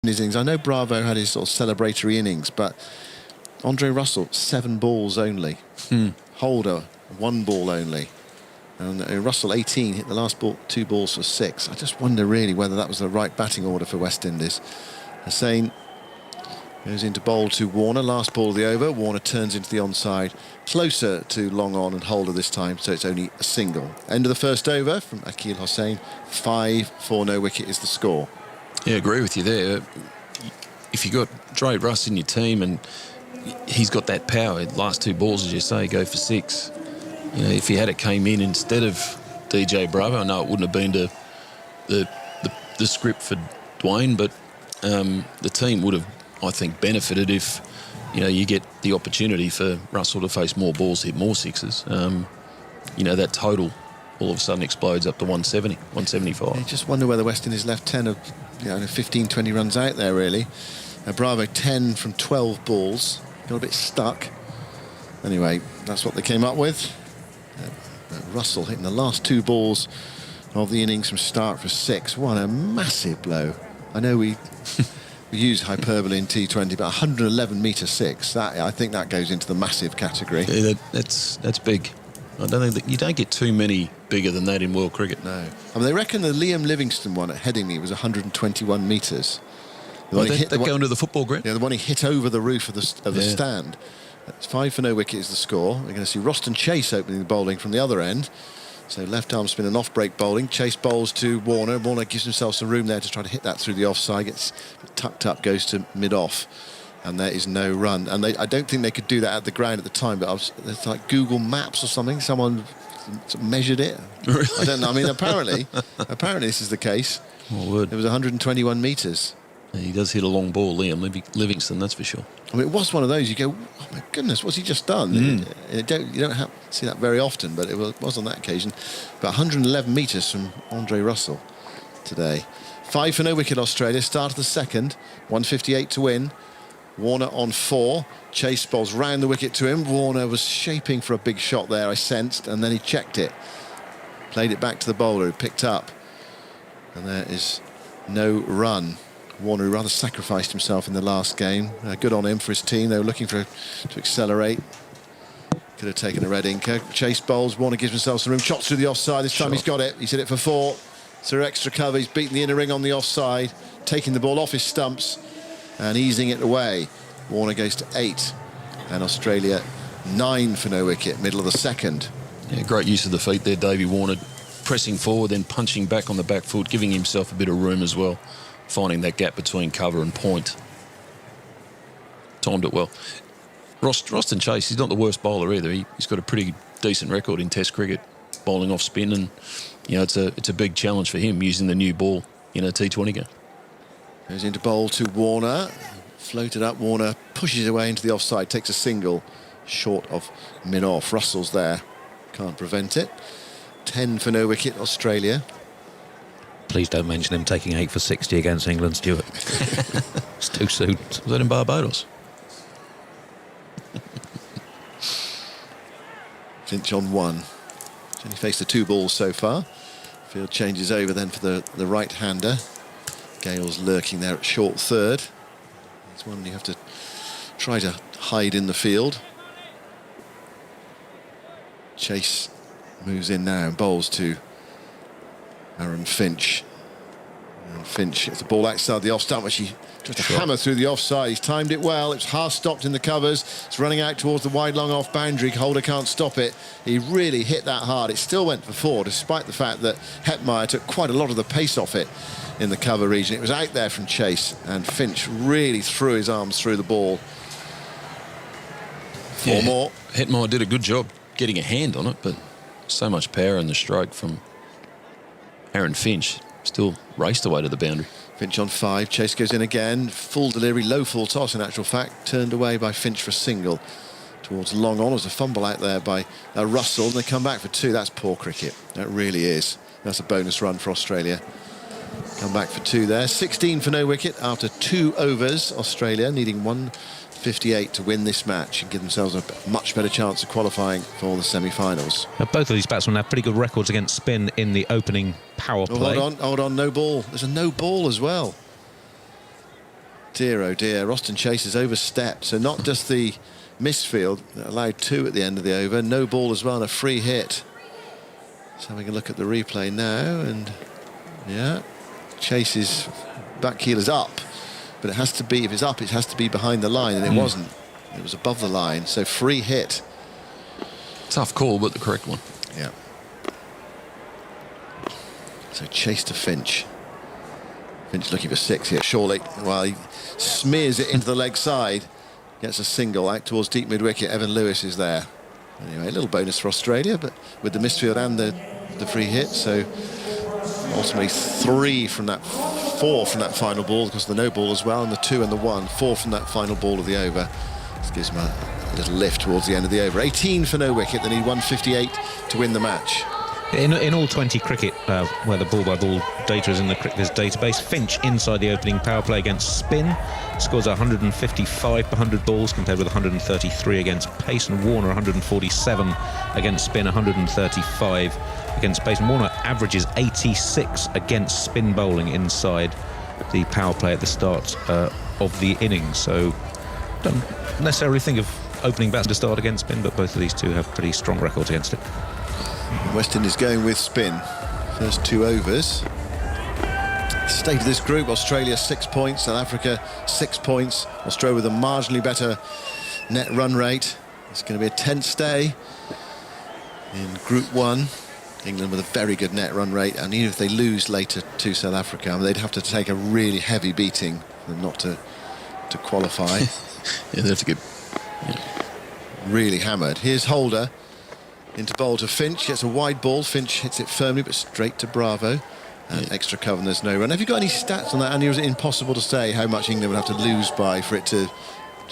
his innings. I know Bravo had his sort of celebratory innings, but Andre Russell, 7 balls only. Holder, 1 ball only. And Russell, 18, hit the last ball, 2 balls for 6. I just wonder really whether that was the right batting order for West Indies. Hosein goes into bowl to Warner, last ball of the over. Warner turns into the onside, closer to long on and Holder this time, so it's only a single. End of the first over from Akeal Hosein. 5 for no wicket is the score. Yeah, I agree with you there. If you got Dre Russ in your team and he's got that power, last 2 balls, as you say, go for 6. You know, if he had it came in instead of DJ Bravo, I know it wouldn't have been the script for Dwayne, but the team would have, I think, benefited if, you know, you get the opportunity for Russell to face more balls, hit more 6s. You know, that total all of a sudden explodes up to 170, 175. I just wonder whether West Indies left 10 of, 15, 20 runs out there, really. Bravo 10 from 12 balls. Got a bit stuck. Anyway, that's what they came up with. Russell hitting the last 2 balls of the innings from Starc for 6. What a massive blow. I know we use hyperbole in T20, but 111 metre 6. I think that goes into the massive category. Yeah, that's big. I don't think that you don't get too many bigger than that in world cricket. No. I mean, they reckon the Liam Livingstone one at Headingley was 121 metres. That go into the football grid? Yeah, the one he hit over the roof of the stand. That's 5 for no wicket is the score. We're going to see Roston Chase opening the bowling from the other end. So left arm spin and off break bowling. Chase bowls to Warner. Warner gives himself some room there to try to hit that through the offside. Gets tucked up, goes to mid-off. And there is no run. And I don't think they could do that at the ground at the time, but it's like Google Maps or something. Someone measured it. Really? I don't know. I mean, apparently this is the case. Oh, word. It was 121 metres. Yeah, he does hit a long ball, Liam Livingstone, that's for sure. I mean, it was one of those, you go, oh my goodness, what's he just done? You don't see that very often, but it was on that occasion. But 111 metres from Andre Russell today. 5 for no wicket, Australia. Start of the second, 158 to win. Warner on 4. Chase bowls round the wicket to him. Warner was shaping for a big shot there, I sensed, and then he checked it. Played it back to the bowler, who picked up. And there is no run. Warner, who rather sacrificed himself in the last game. Good on him for his team. They were looking to accelerate. Could have taken a red inker. Chase bowls. Warner gives himself some room. Shots through the offside. This time he's got it. He's hit it for 4. So extra cover. He's beaten the inner ring on the offside. Taking the ball off his stumps and easing it away. Warner goes to 8. And Australia 9 for no wicket. Middle of the second. Yeah, great use of the feet there, Davey Warner. Pressing forward, then punching back on the back foot, giving himself a bit of room as well. Finding that gap between cover and point. Timed it well. Roston Chase, he's not the worst bowler either. He's got a pretty decent record in Test cricket, bowling off spin, and you know it's a big challenge for him using the new ball in a T20 game. Goes into bowl to Warner. Floated up, Warner pushes away into the offside, takes a single short of mid-off. Russell's there, can't prevent it. 10 for no wicket, Australia. Please don't mention him taking 8 for 60 against England, Stuart. It's too soon. Was that in Barbados? Finch on 1. He's only faced the 2 balls so far. Field changes over then for the right-hander. Gale's lurking there at short third. It's one you have to try to hide in the field. Chase moves in now and bowls to Aaron Finch. And Finch gets the ball outside the off stump, which he tries to hammer through the offside. He's timed it well. It's half stopped in the covers. It's running out towards the wide long off boundary. Holder can't stop it. He really hit that hard. It still went for 4, despite the fact that Hetmyer took quite a lot of the pace off it in the cover region. It was out there from Chase, and Finch really threw his arms through the ball. 4 more. Hetmyer did a good job getting a hand on it, but so much power in the stroke from Aaron Finch. Still raced away to the boundary. Finch on 5. Chase goes in again. Full delivery, low full toss in actual fact. Turned away by Finch for a single. Towards long on. There's a fumble out there by Russell. And they come back for 2. That's poor cricket. That really is. That's a bonus run for Australia. Come back for 2 there. 16 for no wicket after 2 overs. Australia needing 158 to win this match and give themselves a much better chance of qualifying for the semi-finals. Both of these batsmen have pretty good records against spin in the opening power play. Hold on, no ball. There's a no ball as well. Dear, oh dear. Roston chases overstepped. So not just the misfield, allowed 2 at the end of the over. No ball as well, and a free hit. Just having a look at the replay now, and yeah, Chase's back heel is up, but it has to be, if it's up, it has to be behind the line, and it wasn't. It was above the line, so free hit. Tough call, but the correct one. Yeah. So Chase to Finch. Finch looking for 6 here, surely. While he smears it into the leg side, gets a single out towards deep mid-wicket. Evin Lewis is there. Anyway, a little bonus for Australia, but with the misfield and the free hit, so ultimately 4 from that final ball, because the no ball as well, and the 2 and the 1, 4 from that final ball of the over. This gives him a little lift towards the end of the over. 18 for no wicket. They need 158 to win the match. In all 20 cricket, where the ball-by-ball data is in the cricketers database, Finch inside the opening power play against spin scores 155 per 100 balls compared with 133 against pace, and Warner 147 against spin, 135 against pace. And Warner averages 86 against spin bowling inside the power play at the start of the innings. So don't necessarily think of opening bats to start against spin, but both of these two have pretty strong records against it. West Indies going with spin. First 2 overs. State of this group: Australia 6 points, South Africa 6 points. Australia with a marginally better net run rate. It's going to be a tense day in Group 1. England with a very good net run rate, and even if they lose later to South Africa, they'd have to take a really heavy beating for them not to qualify. Yeah, they have to get really hammered. Here's Holder into bowl to Finch, gets a wide ball. Finch hits it firmly, but straight to Bravo. And extra cover, and there's no run. Have you got any stats on that, Andy? Or is it impossible to say how much England would have to lose by for it to...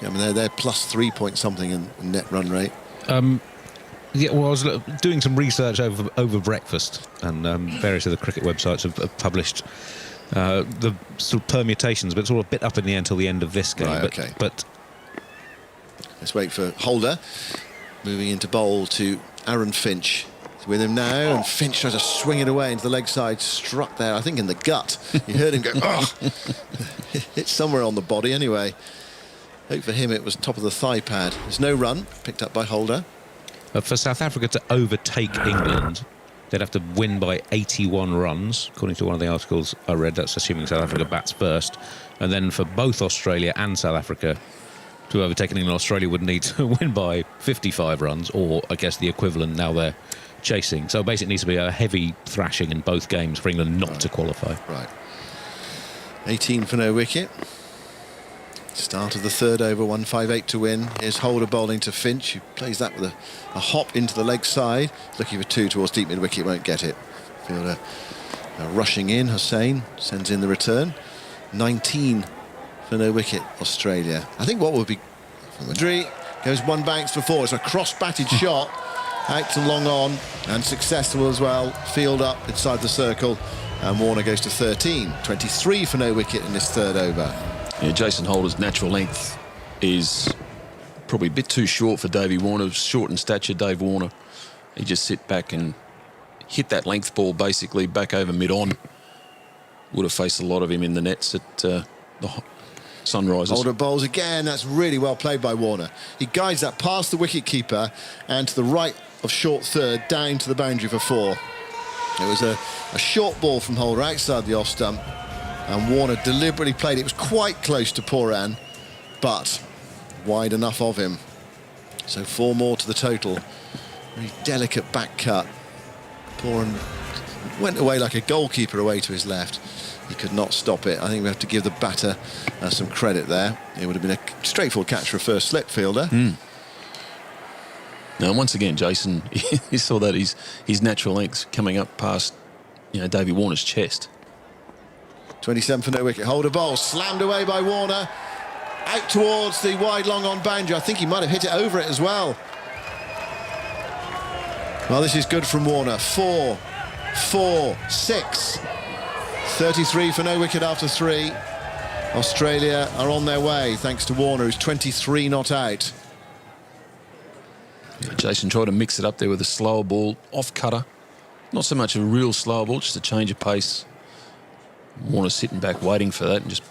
I mean, they're plus 3 point something in net run rate. Yeah, well, I was doing some research over breakfast, and various other cricket websites have published the sort of permutations, but it's all a bit up in the air until the end of this game. Right, but, okay. But let's wait for Holder. Moving into bowl to Aaron Finch. He's with him now, and Finch tries to swing it away into the leg side. Struck there, I think, in the gut. You heard him go, oh! It's somewhere on the body anyway. Hope for him it was top of the thigh pad. There's no run, picked up by Holder. for South Africa to overtake England, they'd have to win by 81 runs, according to one of the articles I read. That's assuming South Africa bats first. And then for both Australia and South Africa to overtake England, Australia would need to win by 55 runs, or I guess the equivalent now they're chasing. So basically it needs to be a heavy thrashing in both games for England not to qualify. Right. 18 for no wicket. Start of the third over, 158 to win. Here's Holder bowling to Finch, who plays that with a hop into the leg side. Looking for two towards deep mid-wicket, won't get it. Fielder rushing in. Hosein sends in the return. 19 for no wicket, Australia. I think what would be... Madrid goes one bounce for four. It's a cross-batted shot. Out to long on, and successful as well. Field up inside the circle, and Warner goes to 13. 23 for no wicket in this third over. Yeah, Jason Holder's natural length is probably a bit too short for Davey Warner. Short in stature, Dave Warner. He just sit back and hit that length ball basically back over mid-on. Would have faced a lot of him in the nets at the Sunrisers. Holder bowls again. That's really well played by Warner. He guides that past the wicket-keeper and to the right of short third, down to the boundary for four. It was a short ball from Holder outside the off-stump, and Warner deliberately played it. It was quite close to Pooran, but wide enough of him. So four more to the total. Very delicate back cut. Pooran went away like a goalkeeper away to his left. He could not stop it. I think we have to give the batter some credit there. It would have been a straightforward catch for a first slip fielder. Now, once again, Jason, you saw that his natural length coming up past, Davey Warner's chest. 27 for no wicket. Holder bowl slammed away by Warner. Out towards the wide long on boundary. I think he might have hit it over it as well. Well, this is good from Warner. 4, 6. 33 for no wicket after 3. Australia are on their way thanks to Warner, who's 23 not out. Jason tried to mix it up there with a slower ball, off cutter. Not so much a real slower ball, just a change of pace. Warner sitting back waiting for that and just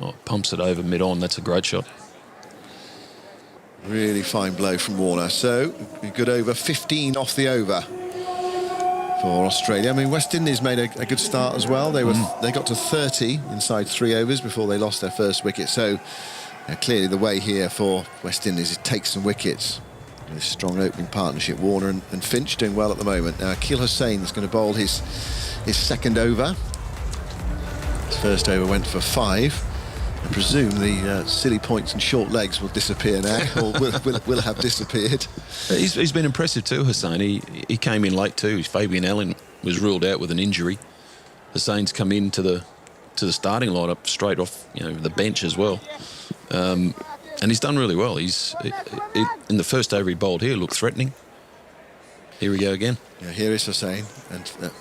Oh, pumps it over mid-on. That's a great shot. Really fine blow from Warner. So, a good over 15 off the over for Australia. I mean, West Indies made a good start as well. They got to 30 inside 3 overs before they lost their first wicket. So, clearly the way here for West Indies is take some wickets. This strong opening partnership, Warner and Finch doing well at the moment. Now, Akeal Hosein is going to bowl his second over. His first over went for 5. I presume the silly points and short legs will disappear now, or will have disappeared. He's been impressive too, Hosein. He came in late too. Fabian Allen was ruled out with an injury. Hosein's come into the starting lineup straight off, the bench as well, and he's done really well. He's in the first over he bowled here looked threatening. Here we go again. Yeah, here is Hosein, and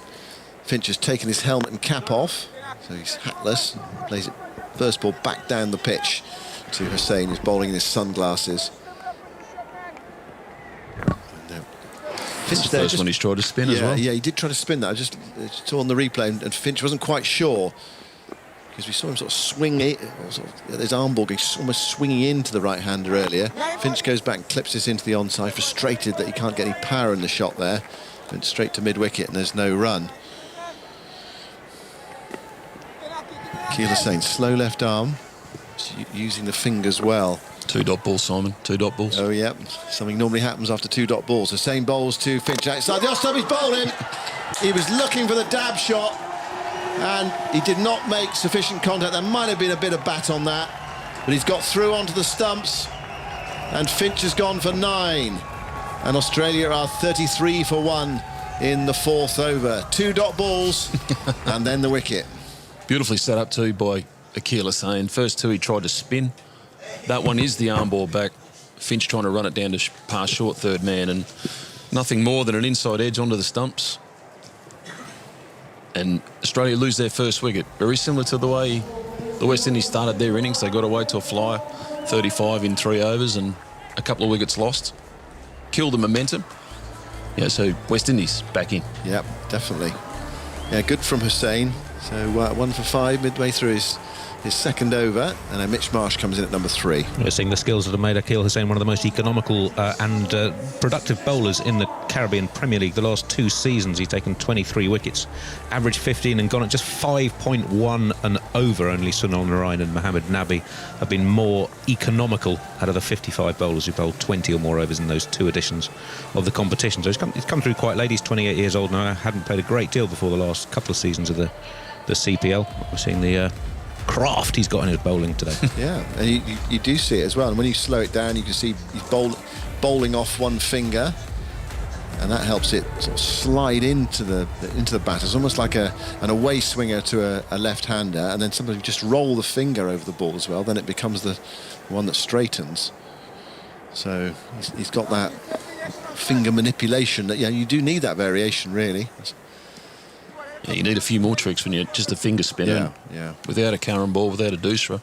Finch has taken his helmet and cap off, so he's hatless. Plays it. First ball back down the pitch to Hosein, who's bowling in his sunglasses. Finch the first one he's tried to spin as well. Yeah, he did try to spin that. I just saw on the replay, and Finch wasn't quite sure, because we saw him sort of swing it, his arm ball almost swinging into the right-hander earlier. Finch goes back and clips this into the onside, frustrated that he can't get any power in the shot there. Went straight to mid-wicket, and there's no run. Akeal Hosein, slow left arm, using the fingers well. 2 dot balls, Simon. 2 dot balls. Oh, yeah. Something normally happens after 2 dot balls. Hosein bowls to Finch outside the off-stump. He's bowling. He was looking for the dab shot, and he did not make sufficient contact. There might have been a bit of bat on that, but he's got through onto the stumps, and Finch has gone for 9. And Australia are 33 for 1 in the 4th over. 2 dot balls, and then the wicket. Beautifully set up too by Akeal Hosein. First 2 he tried to spin. That one is the arm ball back. Finch trying to run it down to past short third man, and nothing more than an inside edge onto the stumps. And Australia lose their first wicket. Very similar to the way the West Indies started their innings. They got away to a flyer, 35 in 3 overs, and a couple of wickets lost. Killed the momentum. Yeah, so West Indies back in. Yep, definitely. Yeah, good from Hosein. So 1 for 5 midway through his second over, and then Mitch Marsh comes in at number 3. We're seeing the skills that have made Akeal Hosein one of the most economical and productive bowlers in the Caribbean Premier League. The last 2 seasons he's taken 23 wickets, averaged 15 and gone at just 5.1 and over. Only Sunil Narayan and Mohammad Nabi have been more economical out of the 55 bowlers who bowled 20 or more overs in those 2 editions of the competition. So he's come through quite late. He's 28 years old now. Hadn't played a great deal before the last couple of seasons of the CPL. We're seeing the craft he's got in his bowling today. Yeah, and you do see it as well. And when you slow it down, you can see he's bowling off one finger, and that helps it sort of slide into the batter. It's almost like an away swinger to a left-hander, and then somebody just roll the finger over the ball as well. Then it becomes the one that straightens. So he's got that finger manipulation that you do need that variation really. Yeah, you need a few more tricks when you're just a finger spinner. Yeah. Without a Kieron ball, without a doosra.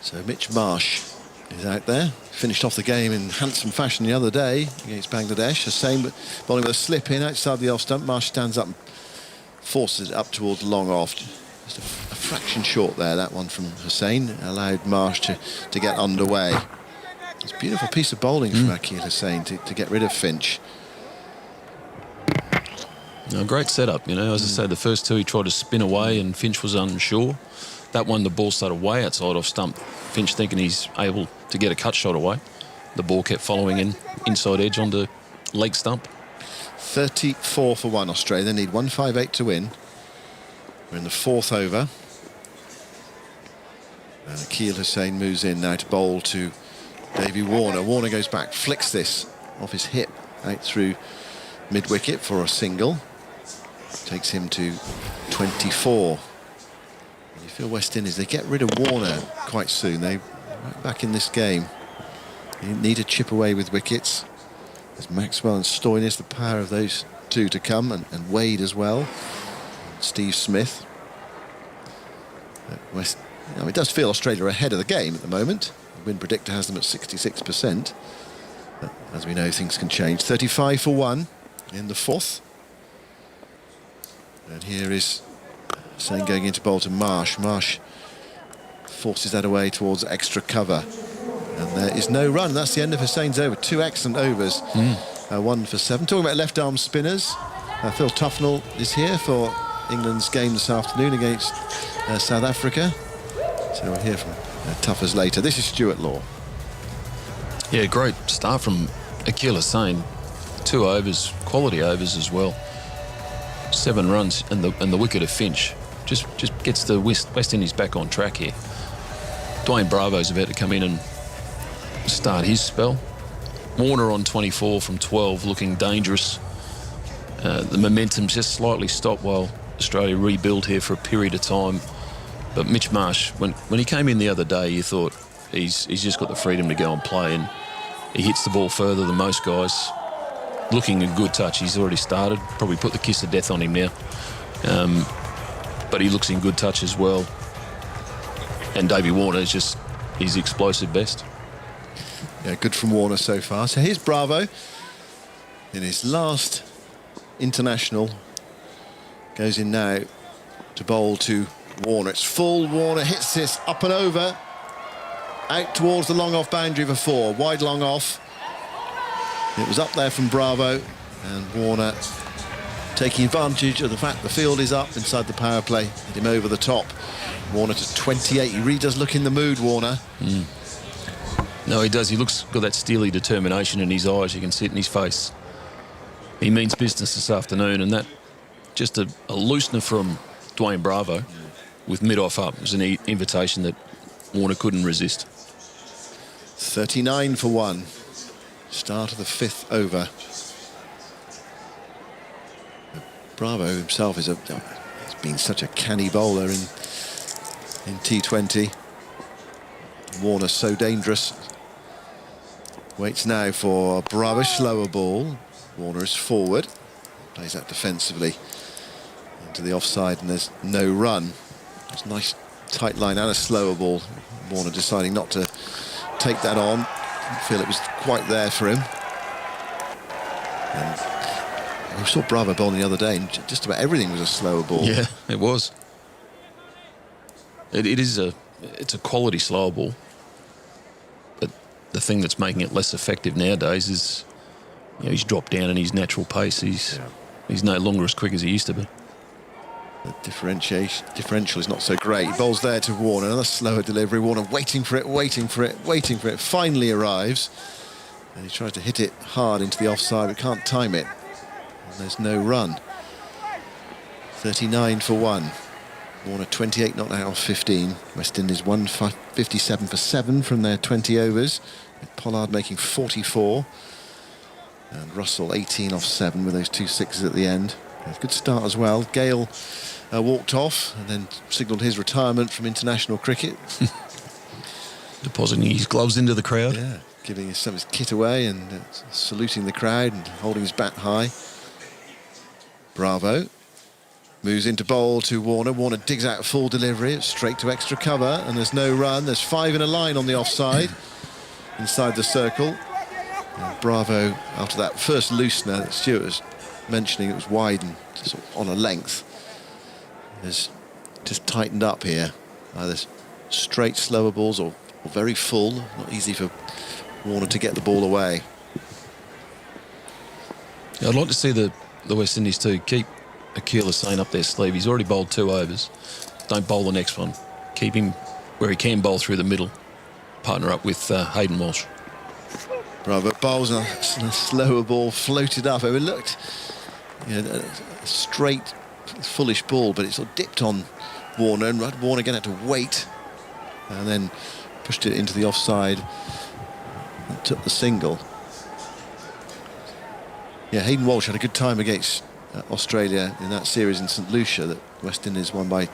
So Mitch Marsh is out there. Finished off the game in handsome fashion the other day against Bangladesh. The same, bowling with a slip in outside the off stump. Marsh stands up and forces it up towards long off. Just a fraction short there, that one from Hosein. Allowed Marsh to get underway. It's a beautiful piece of bowling from Akeal Hosein to get rid of Finch. No, great setup, as I say, the first 2 he tried to spin away and Finch was unsure. That one, the ball started way outside off stump. Finch thinking he's able to get a cut shot away. The ball kept following in, inside edge onto leg stump. 34 for 1 Australia. They need 158 to win. We're in the 4th over. And Akeal Hosein moves in now to bowl to Davey Warner. Warner goes back, flicks this off his hip out through mid-wicket for a single. Takes him to 24. And you feel West Indies, they get rid of Warner quite soon. They right back in this game. You need to chip away with wickets. There's Maxwell and Stoinis, the power of those 2 to come, and Wade as well. Steve Smith. It does feel Australia are ahead of the game at the moment. The win predictor has them at 66%. But as we know, things can change. 35 for 1 in the 4th. And here is Hosein going into bowl to Marsh. Marsh forces that away towards extra cover. And there is no run. That's the end of Hosein's over. 2 excellent overs. 1 for 7. Talking about left-arm spinners, Phil Tufnell is here for England's game this afternoon against South Africa. So we'll hear from Tuffers later. This is Stuart Law. Yeah, great start from Akeal Hosein. 2 overs, quality overs as well. 7 runs, and the wicket of Finch just gets the West Indies back on track here. Dwayne Bravo's about to come in and start his spell. Warner on 24 from 12, looking dangerous. The momentum's just slightly stopped while Australia rebuild here for a period of time. But Mitch Marsh, when he came in the other day, you thought he's just got the freedom to go and play, and he hits the ball further than most guys. Looking a good touch. He's already started. Probably put the kiss of death on him now. But he looks in good touch as well. And Davey Warner is just his explosive best. Yeah, good from Warner so far. So here's Bravo in his last international. Goes in now to bowl to Warner. It's full. Warner hits this up and over. Out towards the long off boundary for 4. Wide long off. It was up there from Bravo, and Warner taking advantage of the fact the field is up inside the power play. Hit him over the top. Warner to 28. He really does look in the mood, Warner. No, he does. He looks got that steely determination in his eyes. You can see it in his face. He means business this afternoon, and that just a loosener from Dwayne Bravo with mid-off up. It was an invitation that Warner couldn't resist. 39 for 1. Start of the 5th over. Bravo himself he's been such a canny bowler in T20. Warner so dangerous. Waits now for Bravo, slower ball. Warner is forward. Plays that defensively into the offside, and there's no run. It's a nice tight line and a slower ball. Warner deciding not to take that on. Didn't feel it was quite there for him. And we saw Bravo bowling the other day, and just about everything was a slower ball. Yeah, it was. It's a quality slower ball. But the thing that's making it less effective nowadays is, he's dropped down in his natural pace. He's no longer as quick as he used to be. The differential is not so great. He bowls there to Warner, another slower delivery. Warner waiting for it. Finally arrives, and he tries to hit it hard into the offside, but can't time it. And there's no run. 39 for 1. Warner 28 not out of 15. West Indies 57 for 7 from their 20 overs. With Pollard making 44. And Russell 18 off 7 with those 2 sixes at the end. Good start as well. Gayle walked off and then signalled his retirement from international cricket. Depositing his gloves into the crowd. Yeah, giving some of his kit away and saluting the crowd and holding his bat high. Bravo moves into bowl to Warner. Warner digs out a full delivery, straight to extra cover, and there's no run. There's 5 in a line on the offside, inside the circle. And Bravo, after that first loosener that Stuart was mentioning, it was wide and sort of on a length, has just tightened up here. Either straight slower balls or very full. Not easy for Warner to get the ball away. I'd like to see the West Indies too keep Akeal Hosein up their sleeve. He's already bowled 2 overs. Don't bowl the next one. Keep him where he can bowl through the middle. Partner up with Hayden Walsh. Bravo bowls a slower ball, floated up. It looked a straight, fullish ball, but it sort of dipped on Warner, and Warner again had to wait, and then pushed it into the offside and took the single. Yeah, Hayden Walsh had a good time against Australia in that series in St Lucia that West Indies won by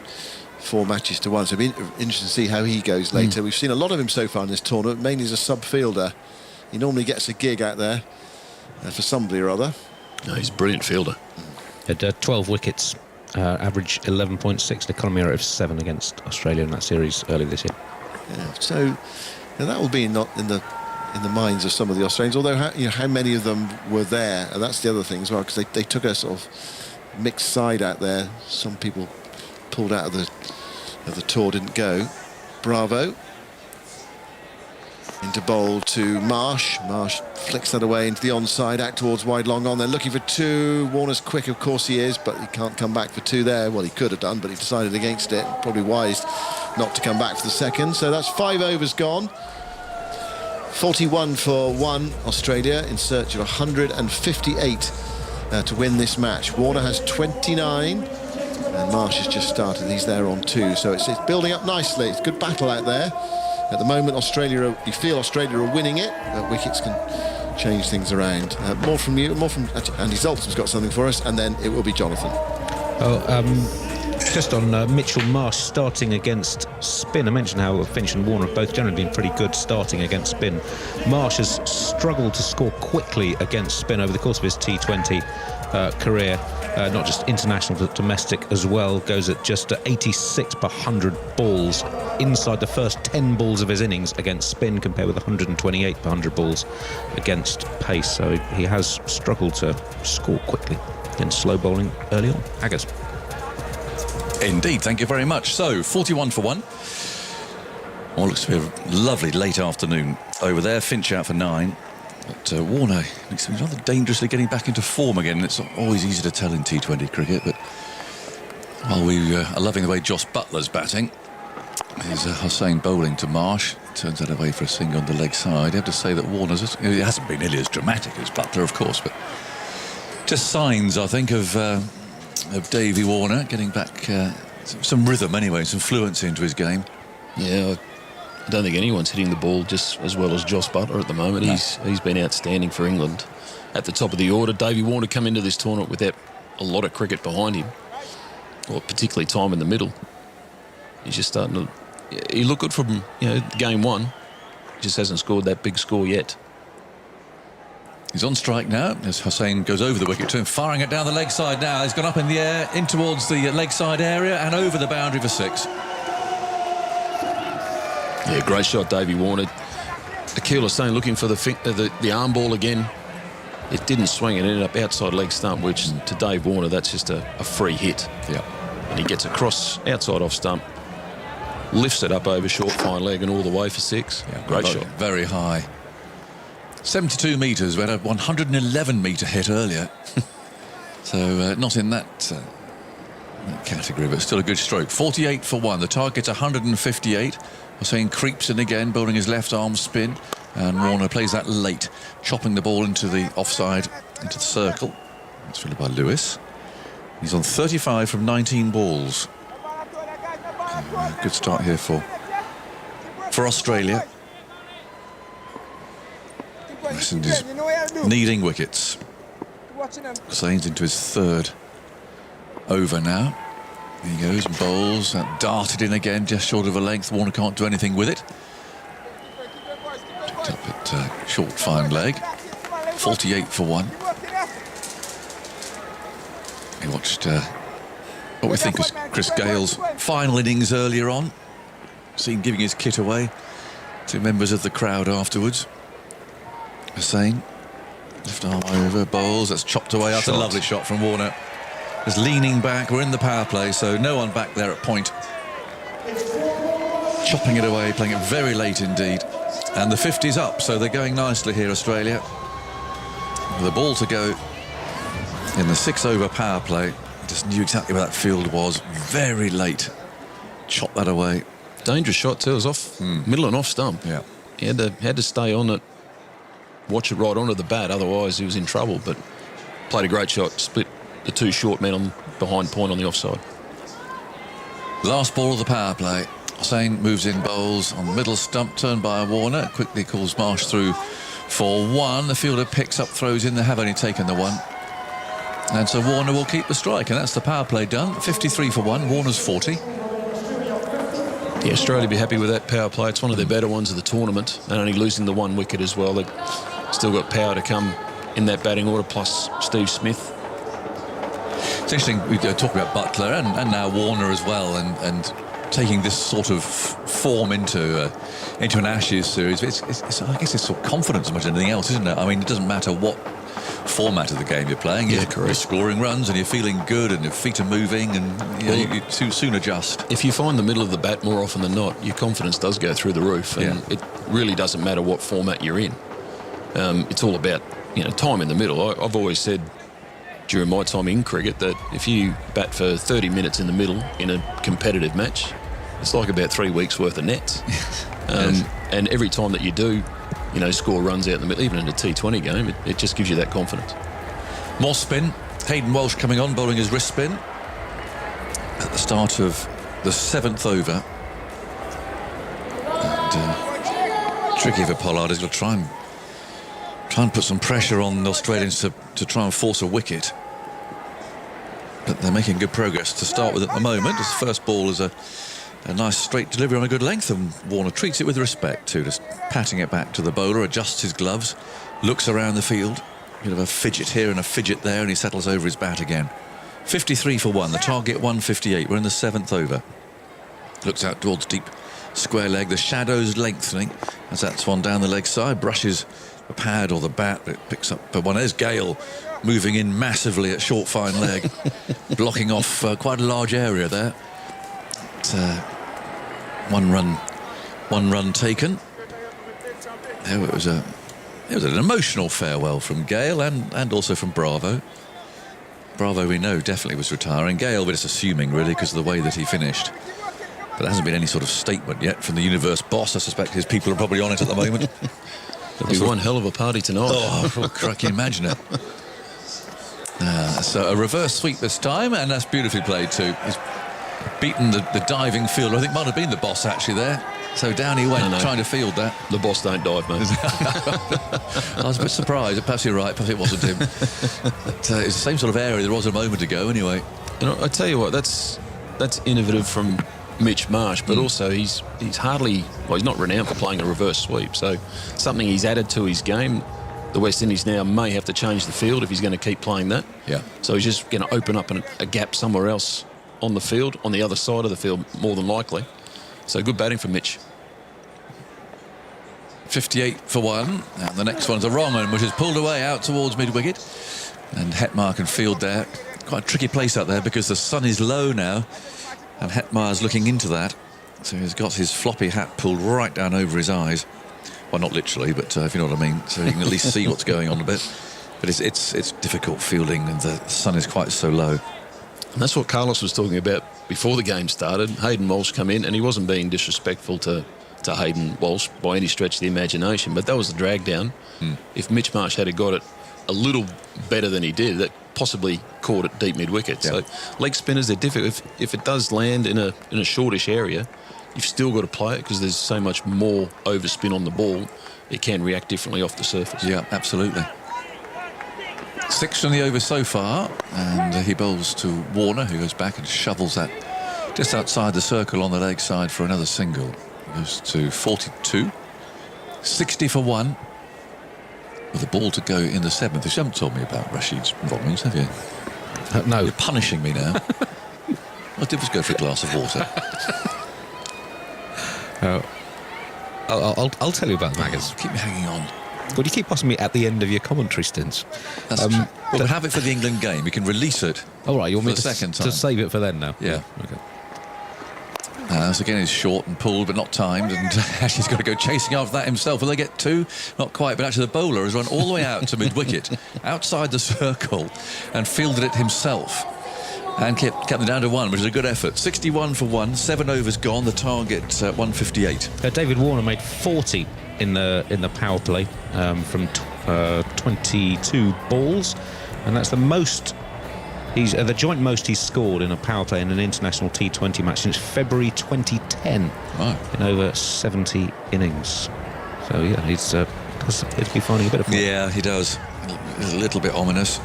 4 matches to 1. So it'll be interesting to see how he goes later. We've seen a lot of him so far in this tournament, mainly as a sub-fielder. He normally gets a gig out there for somebody or other. No, he's a brilliant fielder. Had 12 wickets, average 11.6, the economy rate of 7 against Australia in that series earlier this year. Yeah, so that will be not in the minds of some of the Australians, although how many of them were there, and that's the other thing as well, because they took a sort of mixed side out there. Some people pulled out of the tour, didn't go. Bravo. Into bowl to Marsh. Marsh flicks that away into the onside, out towards wide long on. They're looking for two. Warner's quick, of course he is, but he can't come back for two there. Well, he could have done, but he decided against it. Probably wise not to come back for the second. So that's 5 overs gone. 41 for 1, Australia, in search of 158 to win this match. Warner has 29, and Marsh has just started. He's there on 2, so it's building up nicely. It's a good battle out there. At the moment, you feel Australia are winning it, but wickets can change things around. More from you, actually, Andy Zoltan's got something for us, and then it will be Jonathan. Just on Mitchell Marsh starting against spin. I mentioned how Finch and Warner have both generally been pretty good starting against spin. Marsh has struggled to score quickly against spin over the course of his T20 career. Not just international but domestic as well. Goes at just 86 per 100 balls inside the first 10 balls of his innings against spin, compared with 128 per 100 balls against pace. So he has struggled to score quickly against slow bowling early on. Haggers. Indeed, thank you very much. So 41 for 1. Well, looks to be a lovely late afternoon over there. Finch out for 9. But Warner looks to be rather dangerously getting back into form again. It's always easy to tell in T20 cricket, but while we are loving the way Jos Buttler's batting, there's Hosein bowling to Marsh. Turns that away for a swing on the leg side. You have to say that Warner's, it hasn't been nearly as dramatic as Buttler, of course, but just signs, I think, of Davey Warner getting back some rhythm anyway, some fluency into his game. Yeah, I don't think anyone's hitting the ball just as well as Jos Buttler at the moment. No. He's been outstanding for England at the top of the order. Davey Warner come into this tournament without a lot of cricket behind him, or particularly time in the middle. He's just starting to... He looked good from game 1. He just hasn't scored that big score yet. He's on strike now as Hosein goes over the wicket to him, firing it down the leg side now. He's gone up in the air, in towards the leg side area and over the boundary for 6. Yeah, great shot, Davey Warner. Akeal is saying looking for the arm ball again. It didn't swing, it ended up outside leg stump, which to Dave Warner, that's just a free hit. Yeah. And he gets across outside off stump, lifts it up over short fine leg and all the way for 6. Yeah, great shot. Very high. 72 metres. We had a 111-metre hit earlier. So not in that category, but still a good stroke. 48 for 1. The target's 158. Hosein creeps in again, bowling his left arm spin, and Warner plays that late, chopping the ball into the offside, into the circle. It's fielded by Lewis. He's on 35 from 19 balls. Good start here for Australia. West Indies needing wickets. Hosein's into his 3rd over now. There he goes, bowls, darted in again, just short of a length. Warner can't do anything with it. Picked up at short, fine leg. 48 for 1. We watched what we think was Chris Gayle's final innings earlier on. Seen giving his kit away to members of the crowd afterwards. Hosein, left arm over, bowls, that's chopped away. That's a lovely shot from Warner. Just leaning back, we're in the power play, so no one back there at point. Chopping it away, playing it very late indeed. And the 50's up, so they're going nicely here, Australia. With a ball to go in the 6-over power play. Just knew exactly where that field was, very late. Chop that away. Dangerous shot too, it was off, middle and off stump. Yeah. He had to stay on it, watch it right onto the bat, otherwise he was in trouble, but played a great shot, split the 2 short men on behind point on the offside. Last ball of the power play. Hosein moves in, bowls on the middle stump, turned by Warner, quickly calls Marsh through for 1. The fielder picks up, throws in, they have only taken the 1. And so Warner will keep the strike, and that's the power play done. 53 for 1, Warner's 40. Yeah, Australia be happy with that power play. It's one of their better ones of the tournament, and only losing the 1 wicket as well. They've still got power to come in that batting order, plus Steve Smith. It's interesting, we talk about Buttler and now Warner as well, and taking this sort of form into an Ashes series. I guess it's sort of confidence as much as anything else, isn't it? I mean, it doesn't matter what format of the game you're playing. Yeah, You're correct. scoring runs and you're feeling good and your feet are moving and you soon adjust. If you find the middle of the bat more often than not, your confidence does go through the roof, and it really doesn't matter what format you're in. It's all about time in the middle. I've always said during my time in cricket that if you bat for 30 minutes in the middle in a competitive match, it's like about 3 weeks worth of nets. And every time that you do, score runs out in the middle, even in a T20 game, it just gives you that confidence. More spin. Hayden Walsh coming on, bowling his wrist spin at the start of the 7th over. And, tricky for Pollard. He's got to try and put some pressure on the Australians to try and force a wicket. But they're making good progress to start with at the moment. His first ball is a nice straight delivery on a good length, and Warner treats it with respect too, just patting it back to the bowler, adjusts his gloves, looks around the field, a bit of a fidget here and a fidget there, and he settles over his bat again. 53 for 1, the target 158. We're in the 7th over. Looks out towards deep square leg, the shadows lengthening as that's one down the leg side, brushes the pad or the bat, but it picks up but one. There's Gayle moving in massively at short fine leg, blocking off quite a large area there. One run taken. It was an emotional farewell from Gayle and also from Bravo. Bravo, we know, definitely was retiring. Gayle, we're just assuming, really, because of the way that he finished. But there hasn't been any sort of statement yet from the universe boss. I suspect his people are probably on it at the moment. It'll be one hell of a party tonight. Oh, I can imagine it. So a reverse sweep this time, and that's beautifully played too. He's beaten the diving fielder. I think might have been the boss actually there. So down he went, trying to field that. The boss don't dive, mate. I was a bit surprised. Perhaps you're right. Perhaps it wasn't him. But, it's the same sort of area there was a moment ago anyway. I tell you what, that's innovative from Mitch Marsh, but also he's hardly, he's not renowned for playing a reverse sweep, so something he's added to his game. The West Indies now may have to change the field if he's going to keep playing that. Yeah. So he's just going to open up a gap somewhere else on the field, on the other side of the field, more than likely. So good batting for Mitch. 58 for 1, and the next one's a wrong one, which is pulled away out towards mid-wicket. And Hetmyer can field there. Quite a tricky place out there because the sun is low now, and Hetmyer's looking into that. So he's got his floppy hat pulled right down over his eyes. Well, not literally, but if you know what I mean. So you can at least see what's going on a bit. But it's difficult fielding, and the sun is quite so low. And that's what Carlos was talking about before the game started. Hayden Walsh come in, and he wasn't being disrespectful to Hayden Walsh by any stretch of the imagination, but that was the drag down. If Mitch Marsh had got it a little better than he did, that possibly caught it deep mid-wicket. Yeah. So leg spinners, they're difficult. If it does land in a shortish area, you've still got to play it because there's so much more overspin on the ball. It can react differently off the surface. Yeah, absolutely. 6 from the over so far, and he bowls to Warner, who goes back and shovels that just outside the circle on the leg side for another single. Goes to 42. 60 for 1. With a ball to go in the 7th. You haven't told me about Rashid's wrongs, have you? No. You're punishing me now. I did just go for a glass of water. I'll tell you about the maggots. Keep me hanging on. Well, you keep asking me at the end of your commentary stints. That's true. Well, we'll have it for the England game. We can release it. All right, you want me for the second time. to save it for then now? Yeah. Okay. So again, he's short and pulled, but not timed, and actually he's got to go chasing after that himself. Will they get 2? Not quite, but actually the bowler has run all the way out to mid-wicket, outside the circle, and fielded it himself. And kept them down to 1, which is a good effort. 61 for 1, 7 overs gone, the target 158. David Warner made 40 in the power play from 22 balls, and that's the most. He's the joint most he's scored in a power play in an international T20 match since February 2010. Wow. In over 70 innings. So yeah, he's does appear to be finding a bit of fun. Yeah, he does. It's a little bit ominous.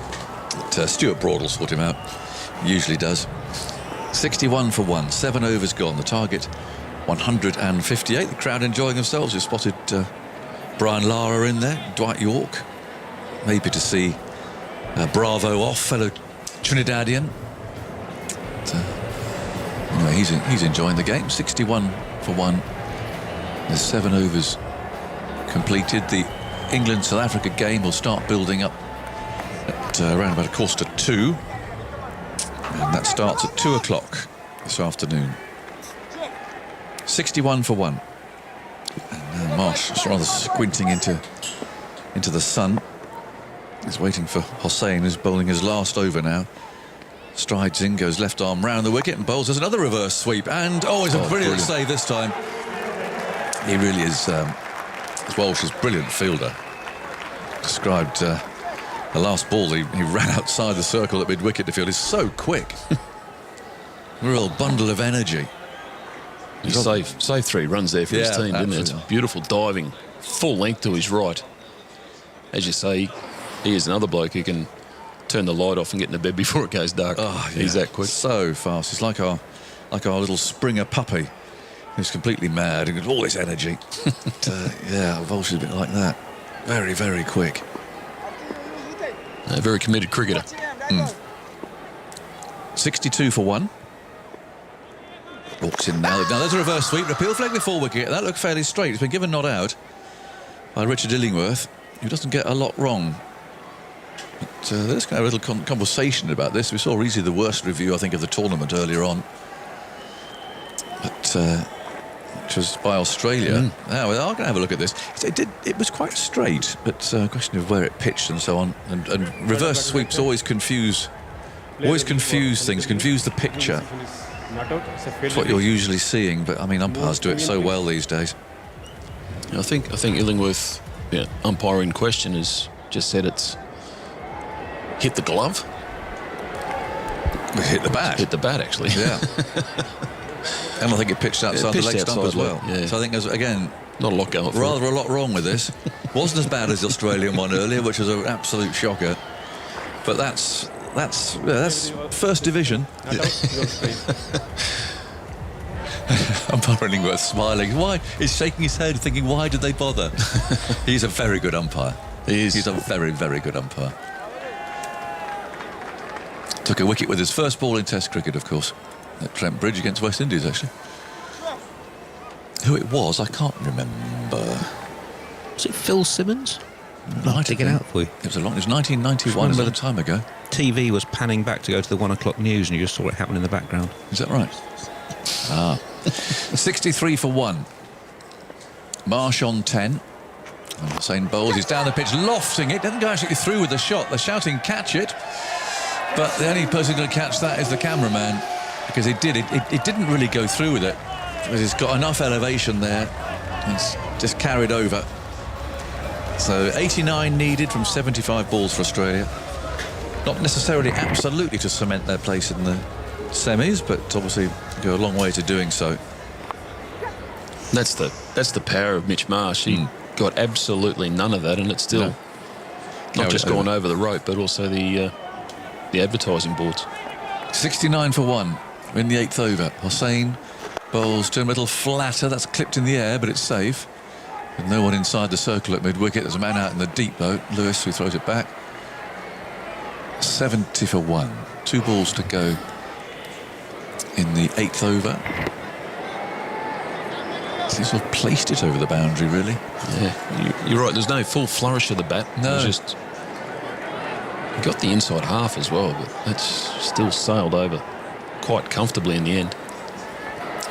But, Stuart Broad will sort him out. He usually does. 61 for 1, 7 overs gone. The target 158. The crowd enjoying themselves. We've spotted Brian Lara in there, Dwight York. Maybe to see Bravo off, fellow Trinidadian. But, anyway, he's enjoying the game. 61 for 1. There's 7 overs completed. The England-South Africa game will start building up around about 1:45. And that starts at 2 o'clock this afternoon. 61 for 1. And now Marsh is rather squinting into the sun. He's waiting for Hosein, who's bowling his last over now. Strides in, goes left arm round the wicket and bowls. There's another reverse sweep. And, it's a brilliant save this time. He really is, Walsh is a brilliant fielder. Described the last ball, he ran outside the circle at mid-wicket to field. He's so quick. Real bundle of energy. He saved 3 runs there for his team, didn't he? It's beautiful diving, full length to his right. As you say, he is another bloke who can turn the light off and get into bed before it goes dark. He's that quick. So fast. He's like our little Springer puppy who's completely mad and got all this energy. Walsh is a bit like that. Very, very quick. A very committed cricketer. 62 for 1. Walks in now. Now there's a reverse sweep. Appeal flag before wicket. That looked fairly straight. It's been given not out by Richard Illingworth, who doesn't get a lot wrong. But let's have a little conversation about this. We saw easily the worst review, I think, of the tournament earlier on. But which was by Australia. Now, we're going to have a look at this. It was quite straight, but a question of where it pitched and so on. And reverse sweeps always confuse things, confuse the picture. It's what you're usually seeing, but I mean, umpires do it so well these days. I think Illingworth, umpiring question, has just said it's hit the glove. Hit the bat. Hit the bat, actually. Yeah. And I think it pitched outside the leg stump as well. Yeah. So I think there's, again, not a lot going for rather a lot wrong with this. Wasn't as bad as the Australian one earlier, which was an absolute shocker. But that's first division. Umpire Illingworth smiling. Why? He's shaking his head, thinking, why did they bother? He's a very good umpire. He's a very, very good umpire. Took a wicket with his first ball in Test cricket, of course, at Trent Bridge against West Indies, actually. Who it was, I can't remember. Was it Phil Simmons? I'll take it out for you. It was 1991, a long time ago. TV was panning back to go to the 1 o'clock news, and you just saw it happen in the background. Is that right? 63 for 1. Marsh on 10. And Hosein bowls. He's down the pitch, lofting it. Doesn't go actually through with the shot. They're shouting, catch it. But the only person going to catch that is the cameraman, because it didn't really go through with it. Because it's got enough elevation there. It's just carried over. So 89 needed from 75 balls for Australia. Not necessarily absolutely to cement their place in the semis, but obviously go a long way to doing so. That's the power of Mitch Marsh. He got absolutely none of that, and it's still not just gone over the rope, but also the advertising boards. 69 for 1 in the 8th over. Hosein bowls to a little flatter. That's clipped in the air, but it's safe. With no one inside the circle at mid-wicket. There's a man out in the deep boat, Lewis, who throws it back. 70 for 1. 2 balls to go in the 8th over. He sort of placed it over the boundary, really. Yeah, you're right. There's no full flourish of the bat. No. It was just... He got the inside half as well, but that's still sailed over quite comfortably in the end.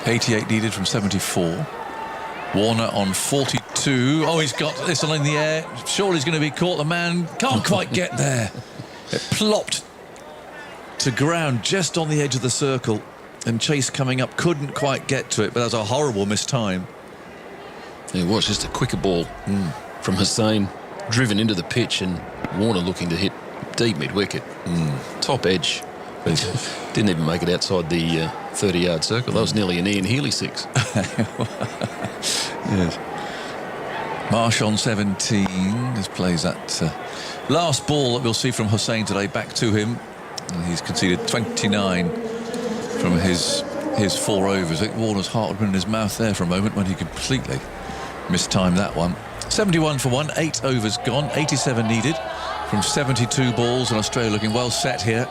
88 needed from 74. Warner on 42. Oh, he's got this one in the air. Surely he's going to be caught. The man can't quite get there. It plopped to ground just on the edge of the circle, and Chase coming up couldn't quite get to it, but that was a horrible missed time. It was just a quicker ball from Hosein, driven into the pitch, and Warner looking to hit deep mid-wicket. Top edge. Didn't even make it outside the 30-yard circle. That was nearly an Ian Healy 6. Yes. Marsh on 17. This plays that last ball that we'll see from Hosein today back to him. And he's conceded 29 from his 4 overs. I think Warner's heart had been in his mouth there for a moment when he completely mistimed that one. 71 for 1, 8 overs gone, 87 needed from 72 balls, and Australia looking well set here.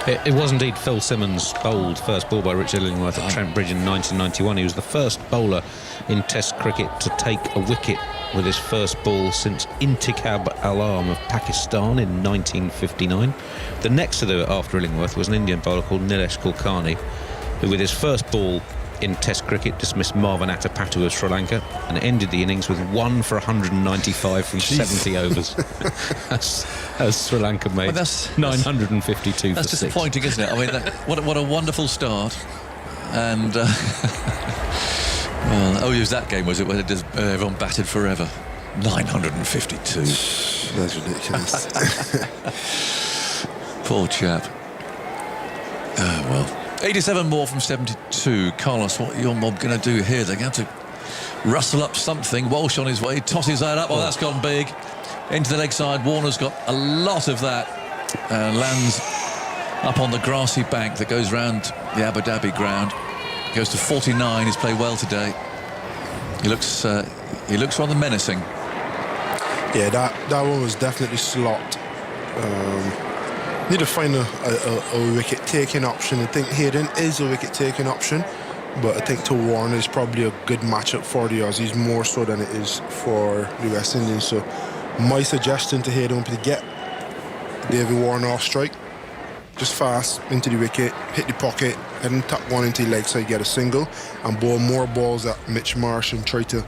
It was indeed Phil Simmons bowled, first ball by Richard Illingworth at Trent Bridge in 1991. He was the first bowler in Test cricket to take a wicket with his first ball since Intikhab Alam of Pakistan in 1959. The next to do it after Illingworth was an Indian bowler called Nilesh Kulkarni, who with his first ball in Test cricket dismissed Marvin Attapattu of Sri Lanka and ended the innings with 1 for 195 from 70 overs as Sri Lanka made 952 for 6. That's disappointing, isn't it? I mean, what a wonderful start. And OU's that game, was it, when everyone batted forever? 952. That's ridiculous. Poor chap. Well. 87 more from 72. Carlos, what are your mob going to do here? They're going to rustle up something. Walsh on his way, tosses that up. Oh, that's gone big. Into the leg side. Warner's got a lot of that. And lands up on the grassy bank that goes round the Abu Dhabi ground. Goes to 49. He's played well today. He looks rather menacing. Yeah, that one was definitely slot. Need to find a wicket-taking option. I think Hayden is a wicket-taking option, but I think to Warner is probably a good matchup for the Aussies, more so than it is for the West Indies. So my suggestion to Hayden would be to get David Warner off strike, just fast into the wicket, hit the pocket, and then tuck one into the leg side, get a single, and bowl more balls at Mitch Marsh and try to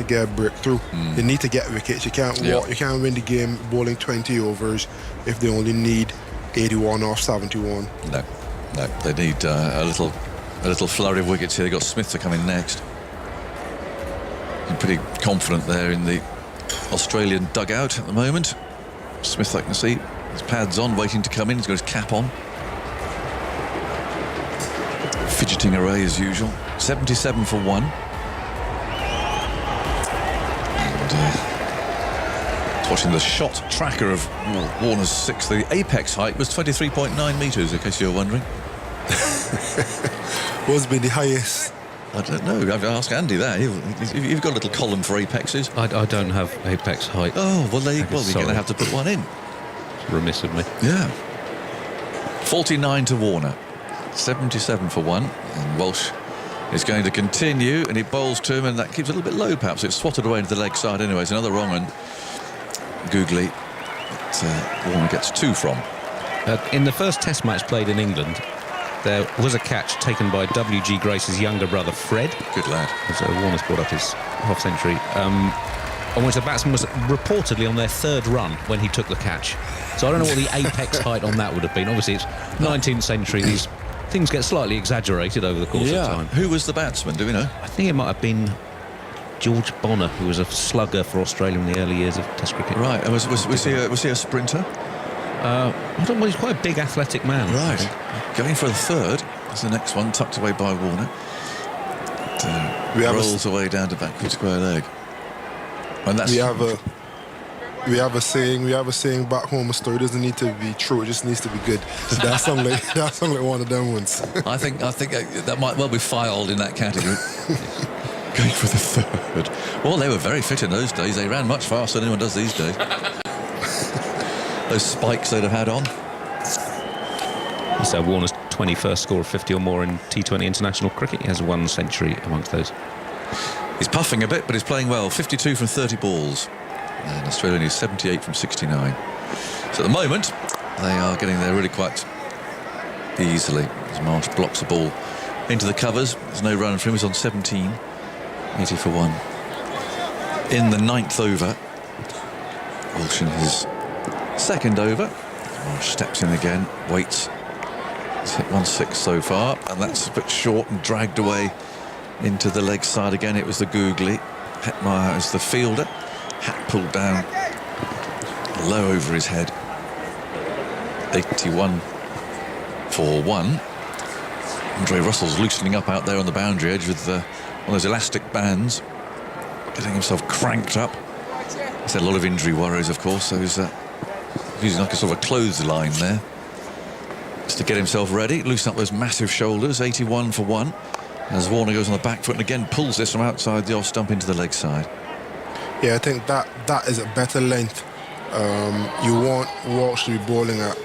get a breakthrough. You need to get wickets. You can't win the game bowling 20 overs if they only need 81 off 71. No, they need a little flurry of wickets here. They've got Smith to come in next. I'm pretty confident there in the Australian dugout at the moment. Smith, I can see, his pads on, waiting to come in. He's got his cap on. Fidgeting away as usual. 77 for 1. Watching the shot tracker of Warner's 6. The apex height was 23.9 metres, in case you're wondering. What's been the highest? I don't know. I've asked Andy that. You've got a little column for apexes. I don't have apex height. Oh, well, you're going to have to put one in. It's remiss of me. Yeah. 49 to Warner. 77 for 1. And Walsh is going to continue, and he bowls to him, and that keeps it a little bit low, perhaps. It's swatted away into the leg side anyway. It's another wrong one. Googly that Warner gets 2 from. In the first Test match played in England, there was a catch taken by W.G. Grace's younger brother Fred. Good lad. So Warner's brought up his half-century, on which the batsman was reportedly on their 3rd run when he took the catch. So I don't know what the apex height on that would have been. Obviously, it's 19th century. These things get slightly exaggerated over the course of time. Who was the batsman? Do we know? I think it might have been George Bonner, who was a slugger for Australia in the early years of Test cricket. Right. And was he a sprinter? I don't know. He's quite a big, athletic man. Right. Going for the 3rd. That's the next one, tucked away by Warner. Rolls away down to backward square leg. And that's we have a saying back home. A story doesn't need to be true; it just needs to be good. That sounds like one of them ones. I think that might well be filed in that category. Going for the 3rd. Well, they were very fit in those days. They ran much faster than anyone does these days. Those spikes they'd have had on. So Warner's 21st score of 50 or more in T20 international cricket. He has 1 century amongst those. He's puffing a bit, but he's playing well. 52 from 30 balls. And Australia is 78 from 69. So at the moment, they are getting there really quite easily. As Marsh blocks the ball into the covers. There's no run for him. He's on 17. 80 for 1. In the 9th over, Walsh in his 2nd over. Marsh steps in again, waits. He's hit 1-6 so far, and that's a bit short and dragged away into the leg side again. It was the googly. Hetmyer is the fielder. Hat pulled down low over his head. 81 for 1. Andre Russell's loosening up out there on the boundary edge with one of those elastic bands, getting himself cranked up. He's had a lot of injury worries, of course, so he's using like a sort of a clothesline there just to get himself ready, loosen up those massive shoulders. 81 for 1 as Warner goes on the back foot and again pulls this from outside the off stump into the leg side. Yeah, I think that is a better length. You want Walsh to be bowling at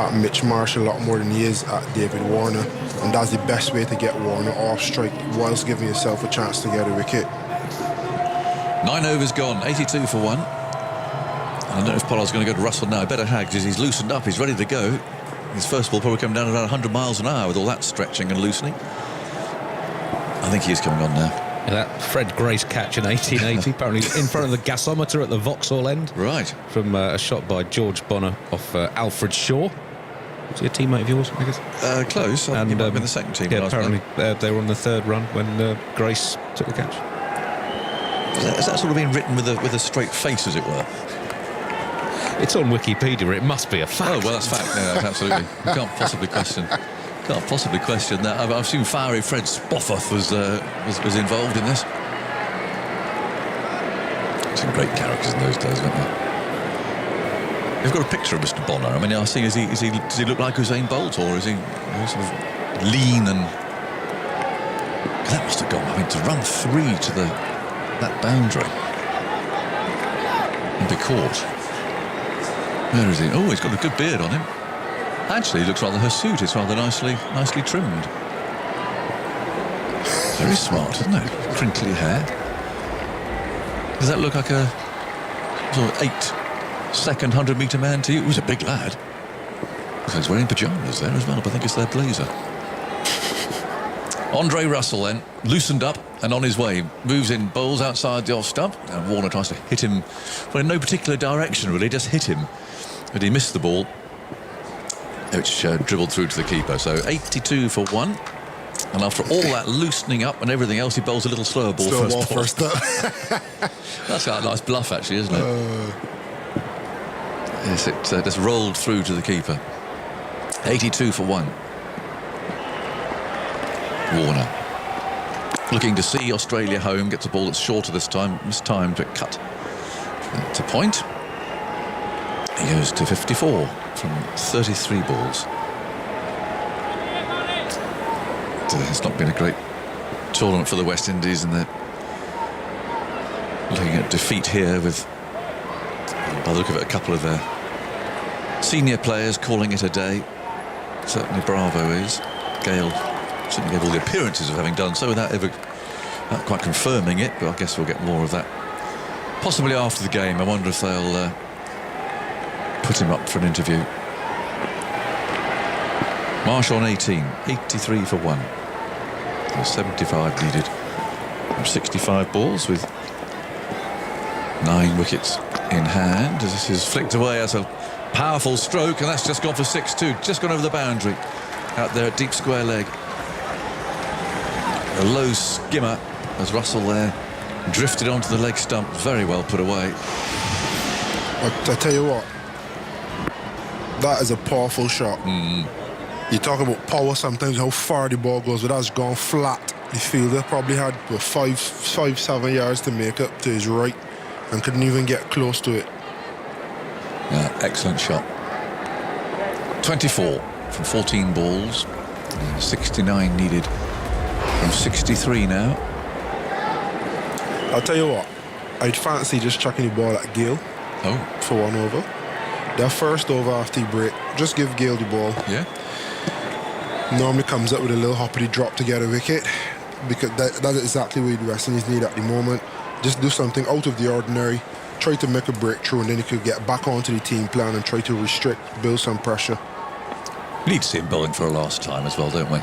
at Mitch Marsh a lot more than he is at David Warner, and that's the best way to get Warner off strike whilst giving yourself a chance to get a wicket. 9 overs gone, 82 for 1. I don't know if Pollard's going to go to Russell now. Better hag, because he's loosened up, he's ready to go. His first ball probably coming down around 100 miles an hour with all that stretching and loosening. I think he is coming on now. Yeah, that Fred Grace catch in 1880, apparently in front of the gasometer at the Vauxhall end. Right. From a shot by George Bonner off Alfred Shaw. Was he a teammate of yours, I guess? Close. I think he might have been the second team. Yeah, apparently they were on the third run when Grace took the catch. Has that sort of been written with a straight face, as it were? It's on Wikipedia. It must be a fact. Oh, well, that's fact. No, that's absolutely. You can't possibly question that. I've seen fiery Fred Spofforth was involved in this. Some great characters in those days, weren't there? You've got a picture of Mr. Bonner. I mean, I see. Does he look like Hosein Bolt, or is he sort of lean and? That must have gone. I mean, to run 3 to that boundary and be caught. Where is he? Oh, he's got a good beard on him. Actually, he looks rather hirsute. It's rather nicely trimmed. Very smart, isn't it? Crinkly hair. Does that look like a sort of 8-second 100-metre man to you? He's a big lad. So he's wearing pyjamas there as well, but I think it's their blazer. Andre Russell then, loosened up and on his way. Moves in, bowls outside the off stump. And Warner tries to hit him, well, in no particular direction really, just hit him. But he missed the ball, which dribbled through to the keeper. So 82 for 1. And after all that loosening up and everything else, he bowls a little slower ball first up. That's a nice bluff, actually, isn't it? Yes, it just rolled through to the keeper. 82 for 1. Warner looking to see Australia home, gets a ball that's shorter this time, mistimed but cut to point. He goes to 54 from 33 balls. It's not been a great tournament for the West Indies, and they're looking at defeat here with, by the look of it, a couple of their senior players calling it a day. Certainly Bravo is. Gayle certainly gave all the appearances of having done so without ever quite confirming it, but I guess we'll get more of that possibly after the game. I wonder if they'll put him up for an interview. Marsh on 18, 83 for 1. There's 75 needed from 65 balls with 9 wickets in hand. As this is flicked away, that's a powerful stroke, and that's just gone for 6-2, just gone over the boundary out there at deep square leg. A low skimmer as Russell there drifted onto the leg stump, very well put away. I tell you what, that is a powerful shot. You talk about power sometimes, how far the ball goes, but that's gone flat. The fielder probably had 5-7 yards to make up to his right and couldn't even get close to it. Yeah, excellent shot. 24 from 14 balls, 69 needed from 63 now. I'll tell you what, I'd fancy just chucking the ball at Gayle for 1 over. That first over after the break, just give Gayle the ball. Yeah. Normally comes up with a little hoppity drop to get a wicket, because that's exactly what the West Indies need at the moment. Just do something out of the ordinary, try to make a breakthrough, and then you could get back onto the team plan and try to restrict, build some pressure. We need to see him bowling for a last time as well, don't we?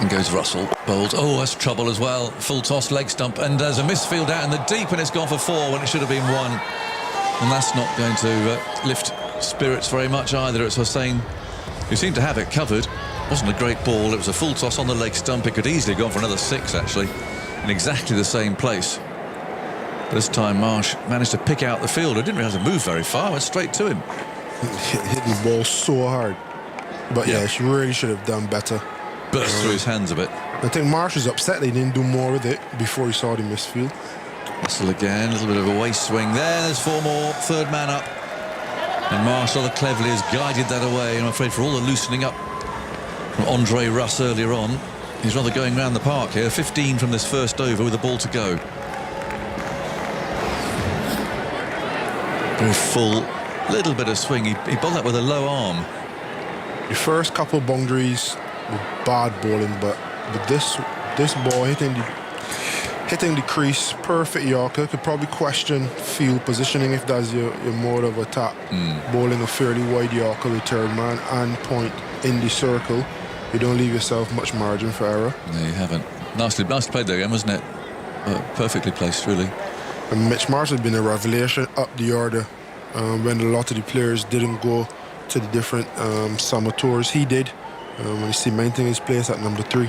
And goes Russell, bowls. Oh, that's trouble as well. Full toss, leg stump, and there's a misfield out in the deep, and it's gone for 4 when it should have been 1. And that's not going to lift spirits very much either. It's Hosein who seemed to have it covered. Wasn't a great ball. It was a full toss on the leg stump. It could easily have gone for another 6, actually, in exactly the same place. But this time Marsh managed to pick out the fielder. Didn't realise it moved very far. Went straight to him. Hit the ball so hard. But yeah, she really should have done better. Burst through his hands a bit. I think Marsh was upset they didn't do more with it before he saw the misfield. Russell again, a little bit of a waist swing there. There's 4 more, third man up. And Marsh rather cleverly has guided that away. I'm afraid for all the loosening up from Andre Russ earlier on, he's rather going round the park here. 15 from this first over with the ball to go. Very full Little bit of swing. He bowled that with a low arm. The first couple of boundaries were bad bowling, but this ball hitting the crease, perfect Yorker. Could probably question field positioning if that's your mode of attack. Bowling a fairly wide Yorker with third man and point in the circle, you don't leave yourself much margin for error. No, you haven't. Nicely played there again, wasn't it? Perfectly placed, really. And Mitch Marsh has been a revelation up the order when a lot of the players didn't go to the different summer tours. He did when he's cementing his place at number 3.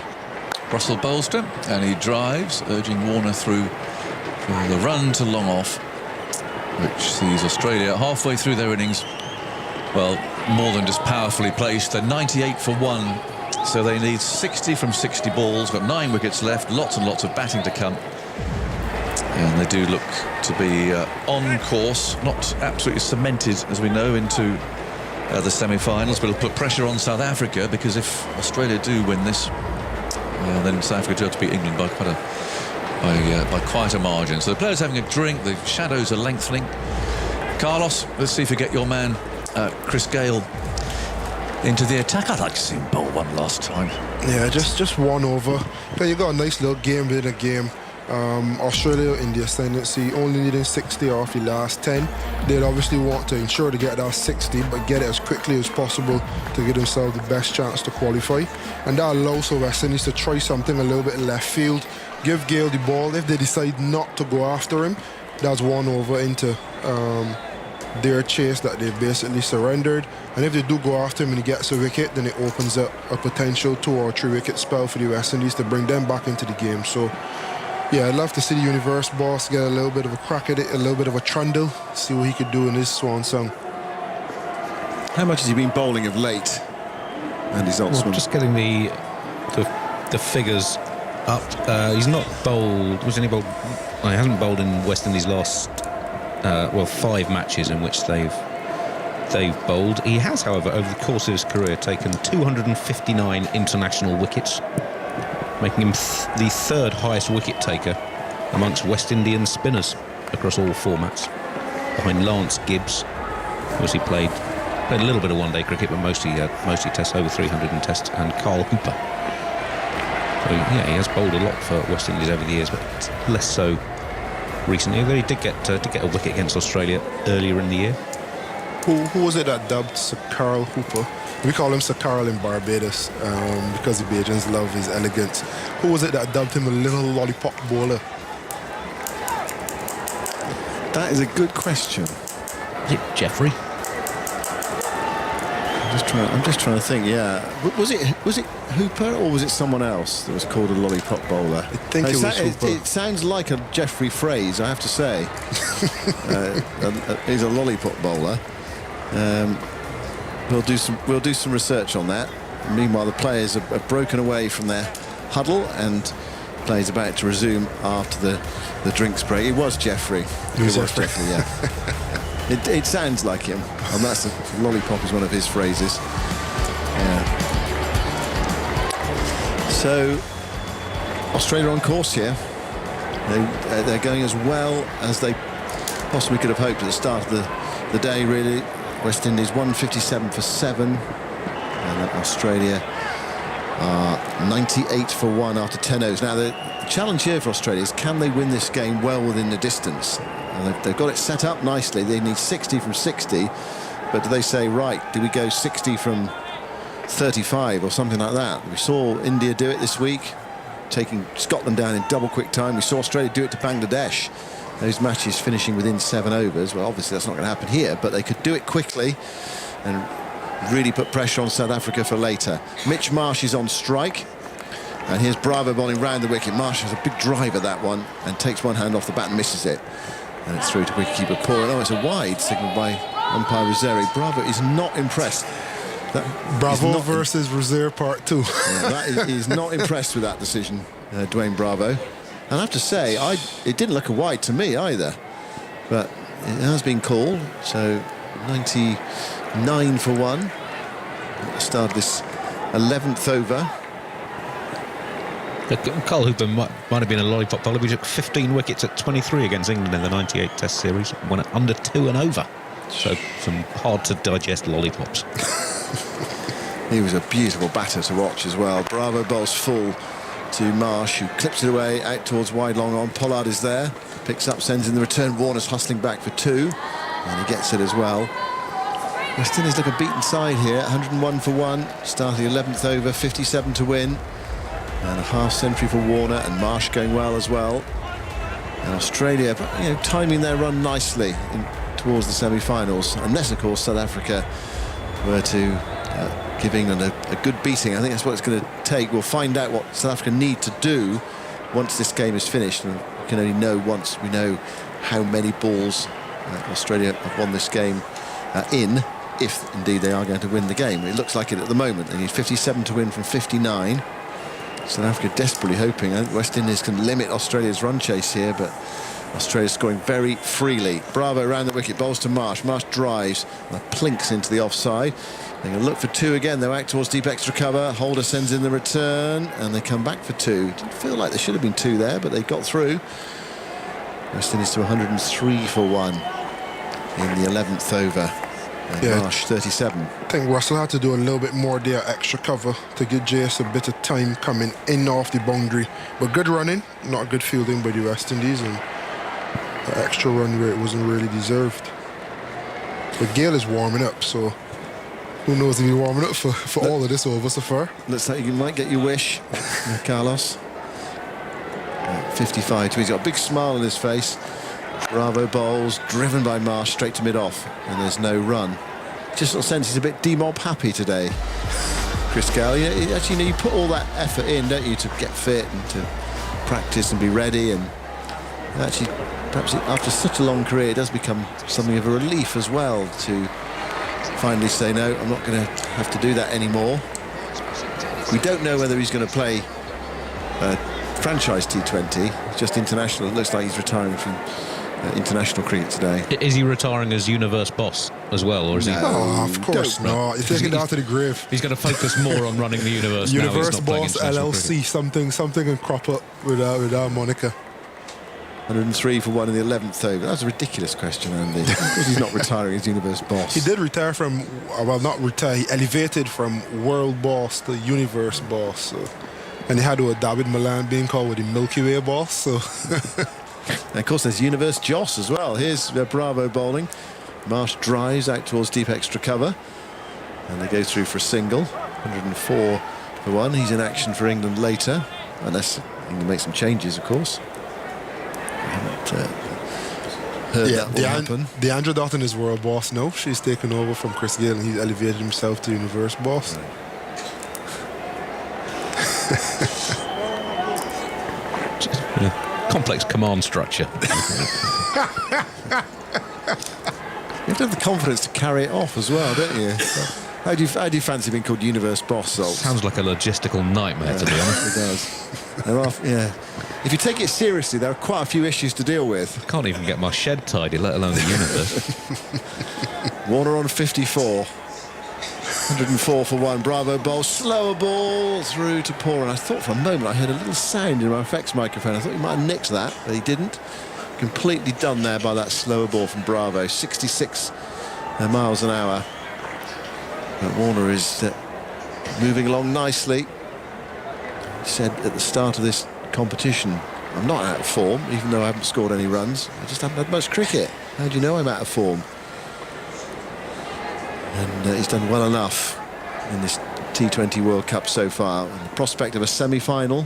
Russell bowls to him, and he drives, urging Warner through for the run to long off, which sees Australia halfway through their innings. Well, more than just powerfully placed. They're 98 for 1, so they need 60 from 60 balls. Got 9 wickets left, lots and lots of batting to come. And they do look to be on course, not absolutely cemented, as we know, into the semi-finals, but it'll put pressure on South Africa, because if Australia do win this, then South Africa do have to beat England by quite a margin. So the players having a drink, the shadows are lengthening. Carlos, let's see if you get your man Chris Gayle into the attack. I'd like to see him bowl one last time. Yeah, just one over. But you got a nice little game within a game. Australia in the ascendancy, only needing 60 off the last 10. They'd obviously want to ensure to get that 60, but get it as quickly as possible to give themselves the best chance to qualify. And that allows the West Indies to try something a little bit left field, give Gayle the ball. If they decide not to go after him, that's one over into their chase that they've basically surrendered. And if they do go after him and he gets a wicket, then it opens up a potential 2 or 3 wicket spell for the West Indies to bring them back into the game. So yeah, I'd love to see the Universe boss get a little bit of a crack at it, a little bit of a trundle, see what he could do in his swan song. How much has he been bowling of late? And his Oxman. Just getting the figures up. He's not bowled. Was any bowled? Well, he hasn't bowled in West Indies' last 5 matches in which they've bowled. He has, however, over the course of his career, taken 259 international wickets, making him the 3rd highest wicket taker amongst West Indian spinners across all formats, behind Lance Gibbs, who obviously played a little bit of one-day cricket, but mostly tests, over 300 in tests, and Carl Hooper. So yeah, he has bowled a lot for West Indies over the years, but less so recently. Although he did get a wicket against Australia earlier in the year. Who was it that dubbed Sir Carl Hooper? We call him Sir Carl in Barbados because the Bajans love his elegance. Who was it that dubbed him a little lollipop bowler? That is a good question. Is it Jeffrey? I'm just trying to think. Yeah, was it Hooper or was it someone else that was called a lollipop bowler? I think it was Hooper. It sounds like a Jeffrey phrase, I have to say. He's a lollipop bowler. We'll do some research on that. Meanwhile, the players have broken away from their huddle, and players about to resume after the drinks break. It was Jeffrey. It was Jeffrey, yeah. It sounds like him, and that's lollipop is one of his phrases. Yeah. So Australia on course here. They're going as well as they possibly could have hoped at the start of the day, really. West Indies 157 for 7, and Australia are 98 for 1 after 10 overs. Now the challenge here for Australia is, can they win this game well within the distance? And they've got it set up nicely. They need 60 from 60, but do they say, right, do we go 60 from 35 or something like that? We saw India do it this week, taking Scotland down in double quick time. We saw Australia do it to Bangladesh. Those matches finishing within 7 overs. Well, obviously that's not going to happen here, but they could do it quickly and really put pressure on South Africa for later. Mitch Marsh is on strike, and here's Bravo bowling round the wicket. Marsh has a big drive at that one and takes one hand off the bat and misses it. And it's through to wicketkeeper Pooran. Oh, it's a wide, signalled by umpire Roseri. Bravo is not impressed. Bravo versus Roseri Part 2. Yeah, he's not impressed with that decision, Dwayne Bravo. And I have to say, it didn't look a wide to me either, but it has been called. So 99 for 1 at the start of this 11th over. Carl Hooper might have been a lollipop bowler. We took 15 wickets at 23 against England in the 98 Test series, won it under 2 and over. So some hard to digest lollipops. He was a beautiful batter to watch as well. Bravo bowls full to Marsh, who clips it away out towards wide long on. Pollard is there, picks up, sends in the return. Warner's hustling back for 2, and he gets it as well. West Indies look a beaten side here. 101 for 1, starting 11th over, 57 to win, and a half century for Warner, and Marsh going well as well. And Australia, timing their run nicely towards the semi-finals, unless of course South Africa were to give England a good beating. I think that's what it's going to take. We'll find out what South Africa need to do once this game is finished, and we can only know once we know how many balls Australia have won this game if indeed they are going to win the game. It looks like it at the moment. They need 57 to win from 59. South Africa desperately hoping. I think West Indies can limit Australia's run chase here, but Australia's scoring very freely. Bravo around the wicket, bowls to Marsh. Marsh drives and plinks into the offside. They're going to look for 2 again. They'll act towards deep extra cover. Holder sends in the return, and they come back for 2. Didn't feel like there should have been 2 there, but they got through. West Indies to 103 for 1 in the 11th over. And Marsh 37. I think Russell had to do a little bit more there, extra cover, to give JS a bit of time coming in off the boundary. But good running, not good fielding by the West Indies, and the extra run where it wasn't really deserved. But Gayle is warming up, so who knows if he's warming up for all of this over so far. Looks like you might get your wish, Carlos. 55 to, he's got a big smile on his face. Bravo bowls, driven by Marsh straight to mid-off, and there's no run. Just sort of sense he's a bit demob happy today, Chris Gayle. You put all that effort in, don't you, to get fit and to practice and be ready, and actually perhaps after such a long career it does become something of a relief as well to finally say, no, I'm not going to have to do that anymore. We don't know whether he's going to play franchise T20, just international. It looks like he's retiring from international cricket today. Is he retiring as universe boss as well, or is he? Oh, of course not. He's taking it down to the grave. He's going to focus more on running the universe. Universe now boss LLC, something can crop up with our moniker. 103 for 1 in the 11th over. That was a ridiculous question, Andy. Of course he's not retiring as universe boss. He did retire from, well, not retire, he elevated from world boss to universe boss. So. And he had to adapt with Milan being called with the Milky Way boss. So. And of course there's universe Joss as well. Here's Bravo bowling. Marsh drives out towards deep extra cover, and they go through for a single. 104 for 1. He's in action for England later, unless England make some changes, of course. I haven't heard that will happen. Deandra Dotton is world boss now. She's taken over from Chris Gayle, and he's elevated himself to universe boss. Right. Complex command structure. You have to have the confidence to carry it off as well, don't you? How do you fancy being called universe boss? Sounds like a logistical nightmare, to be honest. It does. There are, if you take it seriously, there are quite a few issues to deal with. I can't even get my shed tidy, let alone the universe. Warner on 54. 104 for 1. Bravo bowl, slower ball through to Pooran. I thought for a moment I heard a little sound in my effects microphone. I thought he might have nicked that, but he didn't. Completely done there by that slower ball from Bravo. 66 miles an hour. But Warner is moving along nicely. He said at the start of this competition, I'm not out of form, even though I haven't scored any runs. I just haven't had much cricket. How do you know I'm out of form? And he's done well enough in this T20 World Cup so far. And the prospect of a semi-final,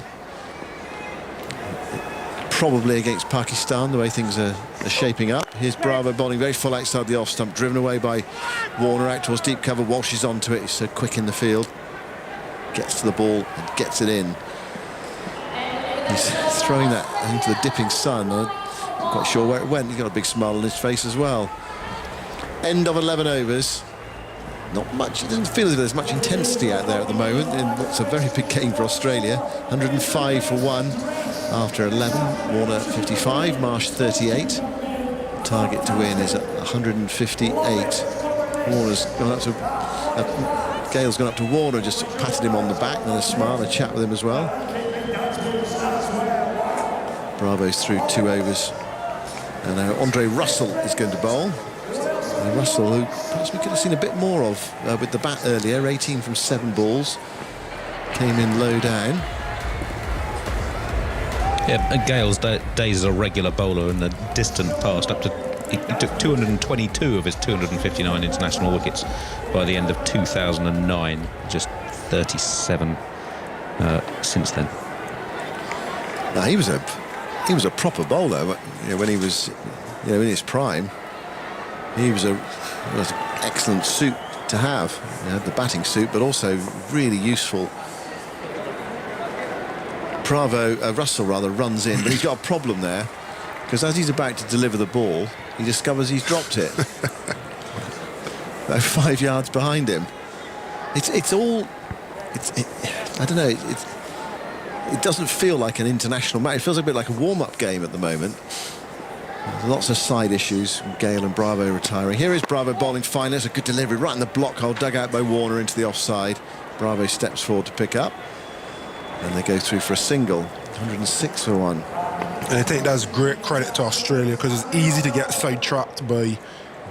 probably against Pakistan, the way things are shaping up. Here's Bravo bowling very full outside the off stump, driven away by Warner out towards deep cover. Walsh is onto it. He's so quick in the field. Gets to the ball and gets it in. He's throwing that into the dipping sun. I'm not quite sure where it went. He's got a big smile on his face as well. End of 11 overs. Not much. It doesn't feel as if there's much intensity out there at the moment in what's a very big game for Australia. 105 for 1 after 11. Warner 55, Marsh 38. Target to win is at 158. Warner's gone up to Gale's gone up to Warner, just patted him on the back and a smile, a chat with him as well. Bravo's through 2 overs, and now Andre Russell is going to bowl. Russell, who perhaps we could have seen a bit more of with the bat earlier, 18 from 7 balls, came in low down. Yeah, Gale's days as a regular bowler in the distant past, he took 222 of his 259 international wickets by the end of 2009, just 37 since then. Now he was a proper bowler, when he was in his prime. He was an excellent suit to have, the batting suit, but also really useful. Russell runs in, but he's got a problem there, because as he's about to deliver the ball, he discovers he's dropped it. 5 yards behind him. I don't know. It doesn't feel like an international match. It feels a bit like a warm-up game at the moment. There's lots of side issues. Gayle and Bravo retiring. Here is Bravo bowling finally. It's a good delivery right in the block hole, dug out by Warner into the offside. Bravo steps forward to pick up, and they go through for a single. 106 for 1. And I think that's great credit to Australia, because it's easy to get sidetracked by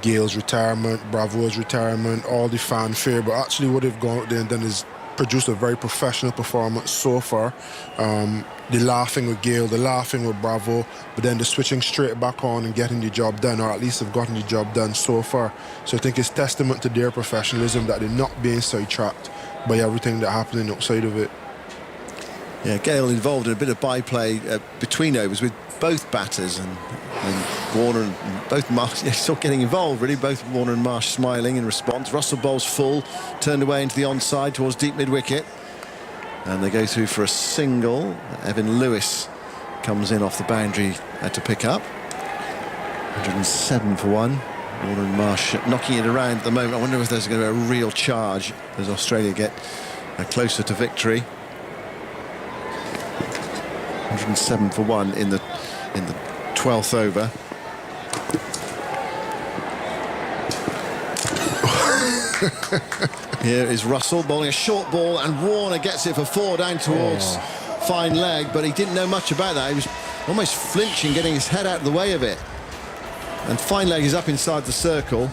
Gayle's retirement, Bravo's retirement, all the fanfare, but actually what they've gone out there and done is produced a very professional performance so far. They're laughing with Gayle, they're laughing with Bravo, but then they're switching straight back on and getting the job done, or at least have gotten the job done so far. So I think it's testament to their professionalism that they're not being sidetracked by everything that's happening outside of it. Yeah, Gayle involved in a bit of byplay between overs with both batters, and Warner and both Marsh still getting involved, really. Both Warner and Marsh smiling in response. Russell bowls full, turned away into the onside towards deep mid-wicket, and they go through for a single. Evin Lewis comes in off the boundary to pick up. 107 for 1. Warner and Marsh knocking it around at the moment. I wonder if there's going to be a real charge as Australia get closer to victory. 107 for 1 in the 12th over. Here is Russell bowling a short ball, and Warner gets it for 4 down towards fine leg, but he didn't know much about that. He was almost flinching, getting his head out of the way of it. And fine leg is up inside the circle,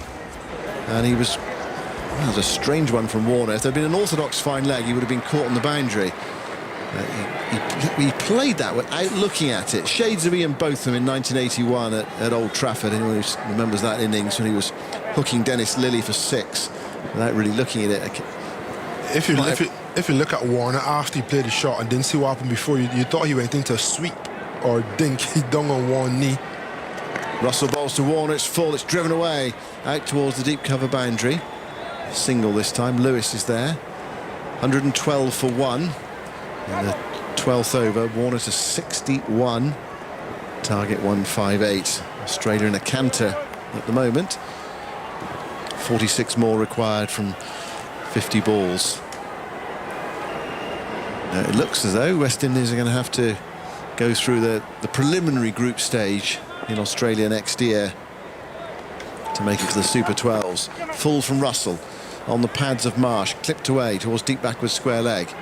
and that was a strange one from Warner. If there had been an orthodox fine leg, he would have been caught on the boundary. He played that without looking at it. Shades of Ian Botham in 1981 at Old Trafford. Anyone who remembers that innings when he was hooking Dennis Lilly for 6 without really looking at it. If you look at Warner after he played the shot and didn't see what happened before, you thought he went into a sweep or dink. He dung on one knee. Russell bowls to Warner. It's full. It's driven away out towards the deep cover boundary. Single this time. Lewis is there. 112 for 1. In the 12th over, Warner to 61. Target 158. Australia in a canter at the moment. 46 more required from 50 balls. Now it looks as though West Indies are going to have to go through the preliminary group stage in Australia next year to make it to the Super 12s. Full from Russell on the pads of Marsh, clipped away towards deep backward square leg.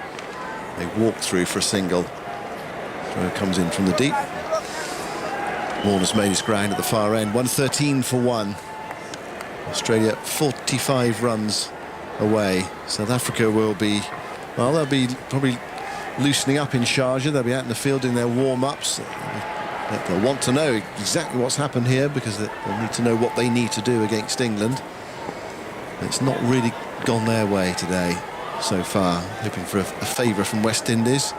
They walk through for a single. Throw comes in from the deep. Warner's made his ground at the far end. 113 for 1. Australia 45 runs away. South Africa will be, well, they'll be probably loosening up in Sharjah. They'll be out in the field in their warm-ups. They'll want to know exactly what's happened here, because they'll need to know what they need to do against England. It's not really gone their way today so far. Hoping for a favour from West Indies.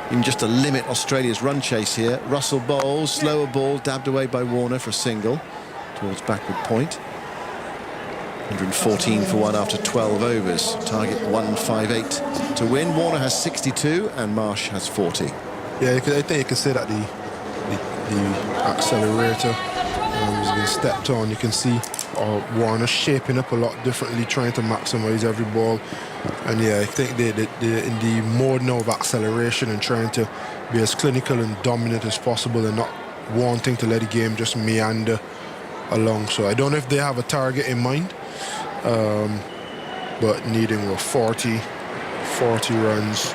Even just to limit Australia's run chase here. Russell bowls, slower ball, dabbed away by Warner for a single towards backward point. 114 for 1 after 12 overs. Target 158 to win. Warner has 62 and Marsh has 40. Yeah, I think you can say that the accelerator has been stepped on. You can see Warner shaping up a lot differently, trying to maximise every ball. And yeah, I think they're in the mode now of acceleration and trying to be as clinical and dominant as possible, and not wanting to let the game just meander along. So I don't know if they have a target in mind, but needing 40 runs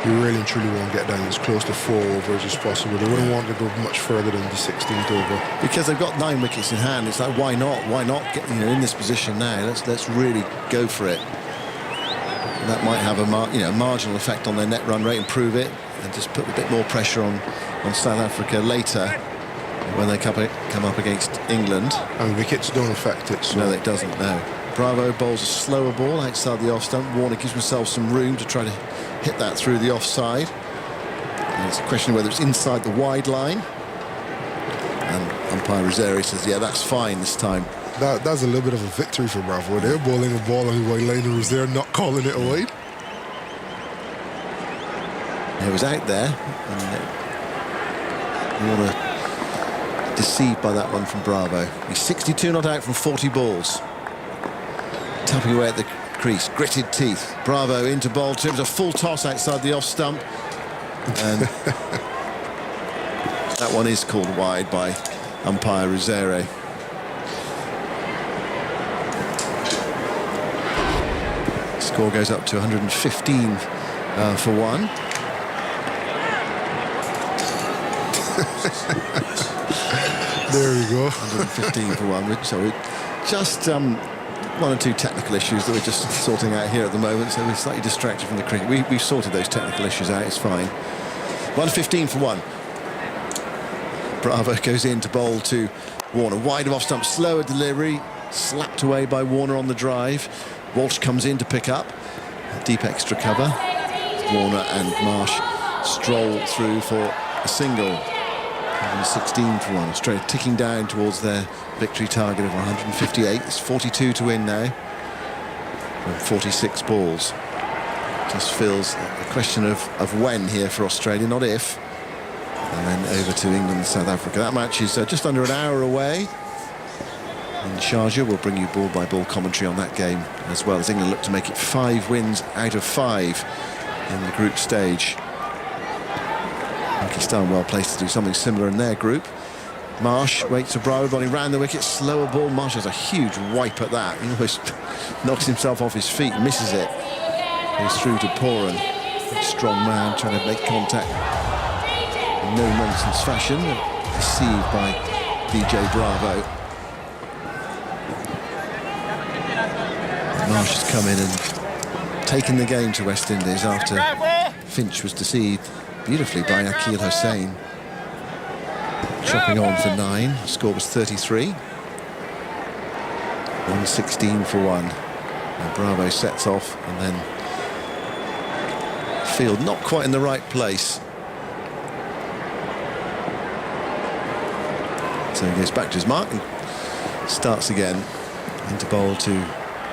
you really and truly want to get down as close to 4 overs as possible. They wouldn't want to go much further than the 16th over. Because they've got 9 wickets in hand, it's like, why not? Why not get in this position now? Let's really go for it. And that might have a marginal effect on their net run rate, improve it, and just put a bit more pressure on South Africa later when they come up against England. And wickets don't affect it. So. No, it doesn't. No. Bravo bowls a slower ball outside the off stump. Warner gives himself some room to try to hit that through the offside. And it's a question of whether it's inside the wide line. And umpire Roseri says, yeah, that's fine this time. That's a little bit of a victory for Bravo. They're bowling a ball on the wide line and Roseri not calling it a wide. It was out there. And Warner deceived by that one from Bravo. He's 62 not out from 40 balls. Tapping away at the crease, gritted teeth. Bravo into bowl 2. It was a full toss outside the off stump. And that one is called wide by umpire Roseri. Score goes up to 115 for 1. There we go. 115 for 1. So it just 1 or 2 technical issues that we're just sorting out here at the moment, so we're slightly distracted from the cricket. We've sorted those technical issues out, it's fine. 115 for 1. Bravo goes in to bowl to Warner. Wide of off stump, slower delivery, slapped away by Warner on the drive. Walsh comes in to pick up. Deep extra cover. Warner and Marsh stroll through for a single. 116 for 1. Australia ticking down towards their victory target of 158. It's 42 to win now from 46 balls. Just feels a question of when here for Australia, not if. And then over to England and South Africa. That match is just under an hour away in Sharjah. We'll bring you ball-by-ball commentary on that game, as well as England look to make it 5 wins out of 5 in the group stage. Pakistan well placed to do something similar in their group. Marsh waits for Bravo, bowling round the wicket, slower ball. Marsh has a huge wipe at that. He almost knocks himself off his feet, misses it. Goes through to Pooran. Strong man trying to make contact in no-nonsense fashion. Deceived by DJ Bravo. Marsh has come in and taken the game to West Indies after Finch was deceived beautifully by Akeal Hosein. Chopping on for 9. Score was 33. 116 for 1. And Bravo sets off, and then field not quite in the right place. So he goes back to his mark and starts again. Into bowl to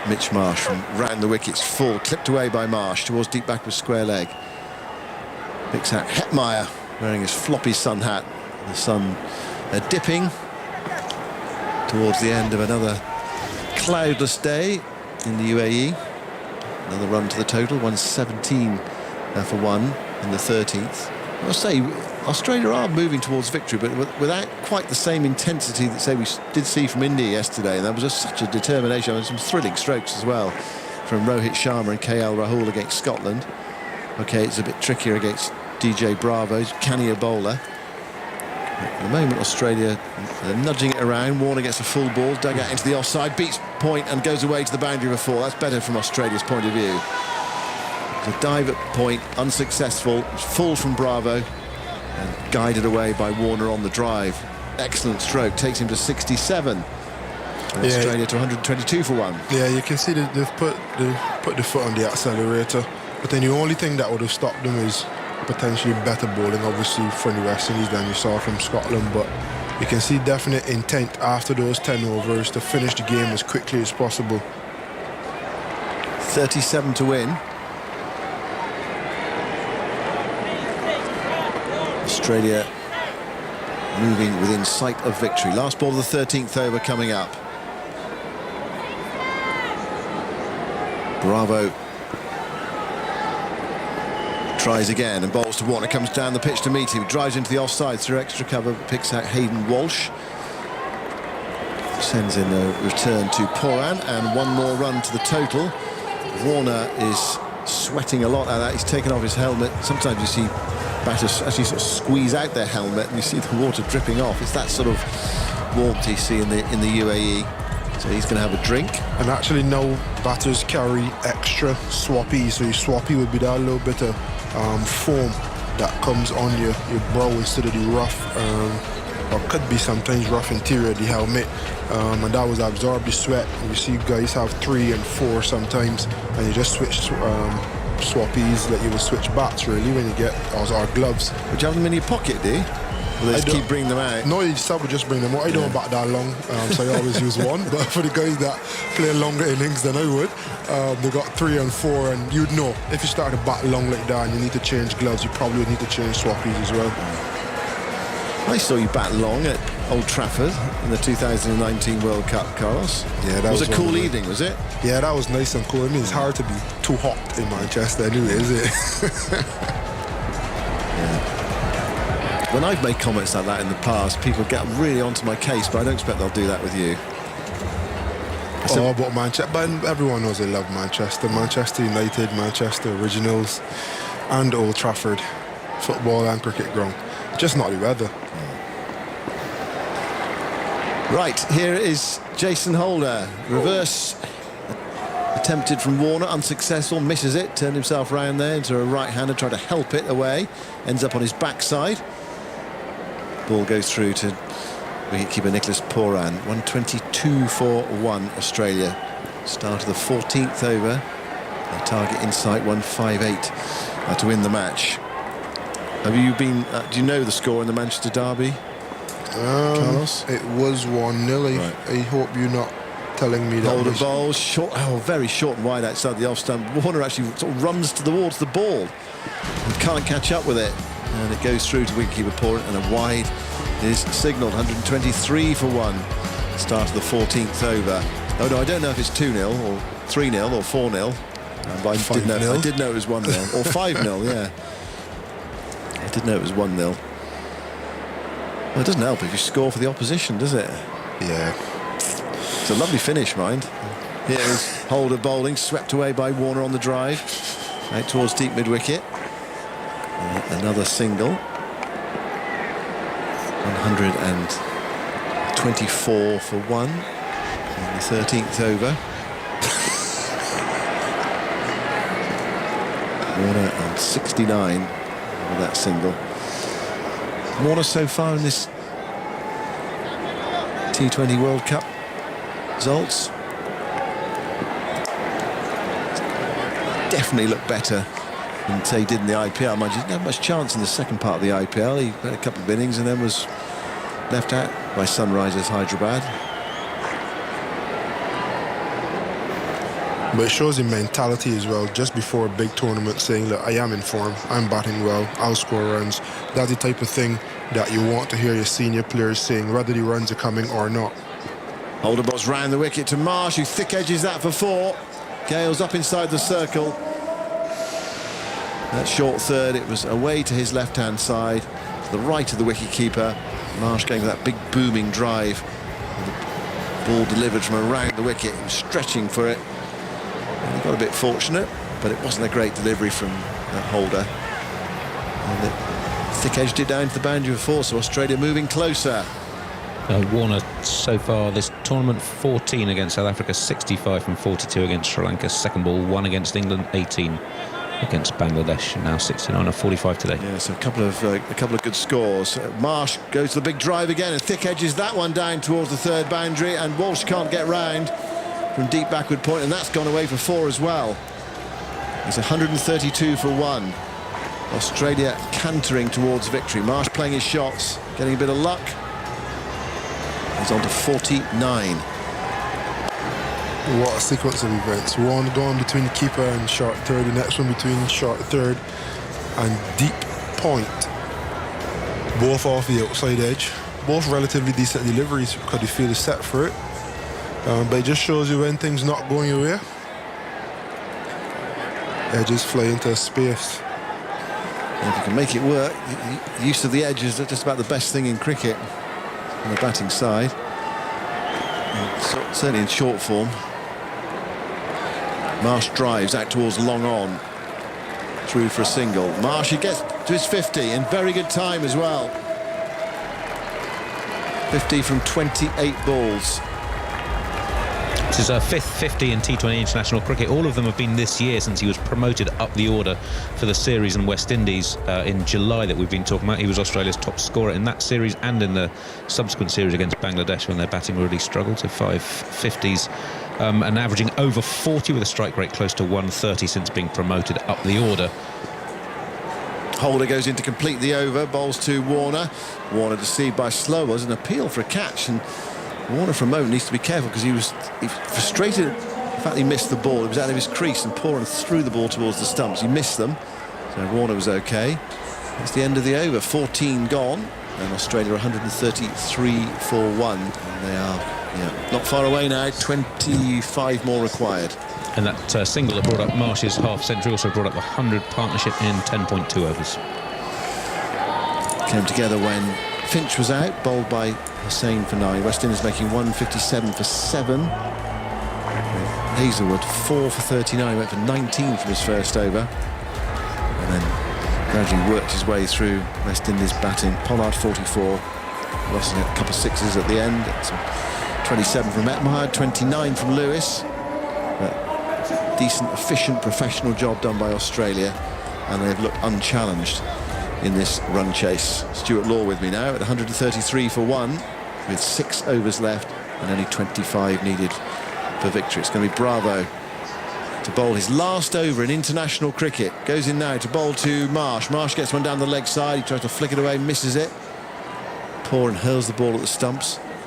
Mitch Marsh from round the wickets, full, clipped away by Marsh towards deep back with square leg. Picks out Hetmyer wearing his floppy sun hat. The sun dipping towards the end of another cloudless day in the UAE. Another run to the total, 117 for 1 in the 13th. I'll say Australia are moving towards victory, but without quite the same intensity that, say, we did see from India yesterday. And there was just such a determination, and some thrilling strokes as well from Rohit Sharma and KL Rahul against Scotland. Okay, it's a bit trickier against DJ Bravo, cannier bowler. At the moment, Australia nudging it around. Warner gets a full ball, dug out into the offside, beats point and goes away to the boundary of a 4. That's better from Australia's point of view. The dive at point, unsuccessful, full from Bravo, and guided away by Warner on the drive. Excellent stroke, takes him to 67. And Australia to 122 for 1. Yeah, you can see that they've put the foot on the accelerator. But then the only thing that would have stopped them is potentially better bowling, obviously, from the West Indies than you saw from Scotland. But you can see definite intent after those 10 overs to finish the game as quickly as possible. 37 to win. Australia moving within sight of victory. Last ball of the 13th over coming up. Bravo tries again and bowls to Warner, comes down the pitch to meet him, drives into the offside through extra cover, picks out Hayden Walsh, sends in a return to Pooran, and 1 more run to the total. Warner is sweating a lot out of that. He's taken off his helmet. Sometimes you see batters actually sort of squeeze out their helmet and you see the water dripping off. It's that sort of warmth you see in the UAE. So he's going to have a drink. And actually now batters carry extra swappies. So your swappy would be that little bit of foam that comes on your brow instead of the rough, or could be sometimes rough interior of the helmet. And that would absorb the sweat. You see guys have 3 and 4 sometimes, and you just switch swappies like you would switch bats really when you get our gloves. Would you have them in your pocket, do you? Or they just keep bringing them out? No, you would just bring them out. I don't bat that long, so I always use one. But for the guys that play longer innings than I would, they got 3 and 4, and you'd know if you start to bat long like that and you need to change gloves, you probably would need to change swappies as well. I saw you bat long at Old Trafford in the 2019 World Cup, Carlos. Yeah, that was a cool evening, was it? Yeah, that was nice and cool. I mean, it's hard to be too hot in Manchester anyway, is it? When I've made comments like that in the past, people get really onto my case, but I don't expect they'll do that with you. But Manchester, but everyone knows they love Manchester. Manchester United, Manchester Originals, and Old Trafford, football and cricket ground. Just not the weather. Right, here is Jason Holder. Reverse attempted from Warner, unsuccessful, misses it, turned himself round there into a right-hander, tried to help it away, ends up on his backside. Ball goes through to wicketkeeper Nicholas Pooran. 122 for 1 Australia. Start of the 14th over. Their target in sight 158 to win the match. Have you been? Do you know the score in the Manchester derby, Carlos? It was 1-0. Right. I hope you're not telling me that. Holder bowls short, very short and wide outside the off stump. Warner actually sort of runs towards the ball and can't catch up with it. And it goes through to wicketkeeper Pooran, and a wide is signalled. 123 for 1. Start of the 14th over. Oh no, I don't know if it's 2-0 or 3-0 or 4-0. But I did know it was 1-0 or 5-0. Yeah, I did know it was 1-0. Well, it doesn't help if you score for the opposition, does it? Yeah. It's a lovely finish, mind. Here is Holder bowling, swept away by Warner on the drive, out towards deep mid-wicket. Another single. 124 for 1 in the 13th over. Warner on 69 with that single. Warner so far in this T20 World Cup results definitely look better than say he did in the IPL. Mind you, he didn't have much chance in the second part of the IPL. He had a couple of innings and then was left out by Sunrisers Hyderabad. But it shows him mentality as well, just before a big tournament, saying, look, I am in form, I'm batting well, I'll score runs. That's the type of thing that you want to hear your senior players saying, whether the runs are coming or not. Holder bots round the wicket to Marsh, who thick edges that for 4. Gayle's up inside the circle. That short third, it was away to his left-hand side, to the right of the wicket-keeper. Marsh going for that big booming drive. The ball delivered from around the wicket. He was stretching for it. And he got a bit fortunate, but it wasn't a great delivery from Holder. And it thick-edged it down to the boundary for 4, so Australia moving closer. Warner so far this tournament, 14 against South Africa, 65 from 42 against Sri Lanka. Second ball, 1 against England, 18 against Bangladesh, and now 69 of 45 today. Yeah, so a couple of good scores. Marsh goes to the big drive again and thick edges that one down towards the third boundary, and Walsh can't get round from deep backward point, and that's gone away for 4 as well. It's 132 for 1. Australia cantering towards victory. Marsh playing his shots, getting a bit of luck. He's on to 49. What a sequence of events. One going between the keeper and short third, the next one between short third and deep point. Both off the outside edge. Both relatively decent deliveries because the field is set for it. But it just shows you when things not going your way. Edges fly into space. And if you can make it work, use of the edges is just about the best thing in cricket on the batting side. And certainly in short form. Marsh drives out towards long on. through for a single. Marsh, he gets to his 50 in very good time as well. 50 from 28 balls. This is our 5th 50 in T20 international cricket. All of them have been this year since he was promoted up the order for the series in West Indies in July that we've been talking about. He was Australia's top scorer in that series and in the subsequent series against Bangladesh when their batting really struggled. So 5 50s and averaging over 40 with a strike rate close to 130 since being promoted up the order. Holder goes in to complete the over, bowls to Warner. Warner deceived by Slowers, an appeal for a catch, and Warner for a moment needs to be careful because he was frustrated. In fact, he missed the ball. It was out of his crease and Pooran threw the ball towards the stumps. He missed them, so Warner was okay. That's the end of the over. 14 gone, and Australia 133 for 1. And they are not far away now. 25 more required. And that single that brought up Marsh's half century also brought up the 100 partnership in 10.2 overs. Came together when Finch was out, bowled by Hosein for 9. West Indies making 157 for 7. Hazlewood 4 for 39, went for 19 from his first over, and then gradually worked his way through West Indies batting. Pollard 44, Roston a couple of sixes at the end. Some 27 from Hetmyer, 29 from Lewis. But decent, efficient, professional job done by Australia, and they've looked unchallenged in this run chase. Stuart Law with me now at 133 for 1 with 6 overs left and only 25 needed for victory. It's going to be Bravo to bowl his last over in international cricket. Goes in now to bowl to Marsh. Marsh gets one down the leg side. He tries to flick it away, misses it. Pooran hurls the ball at the stumps.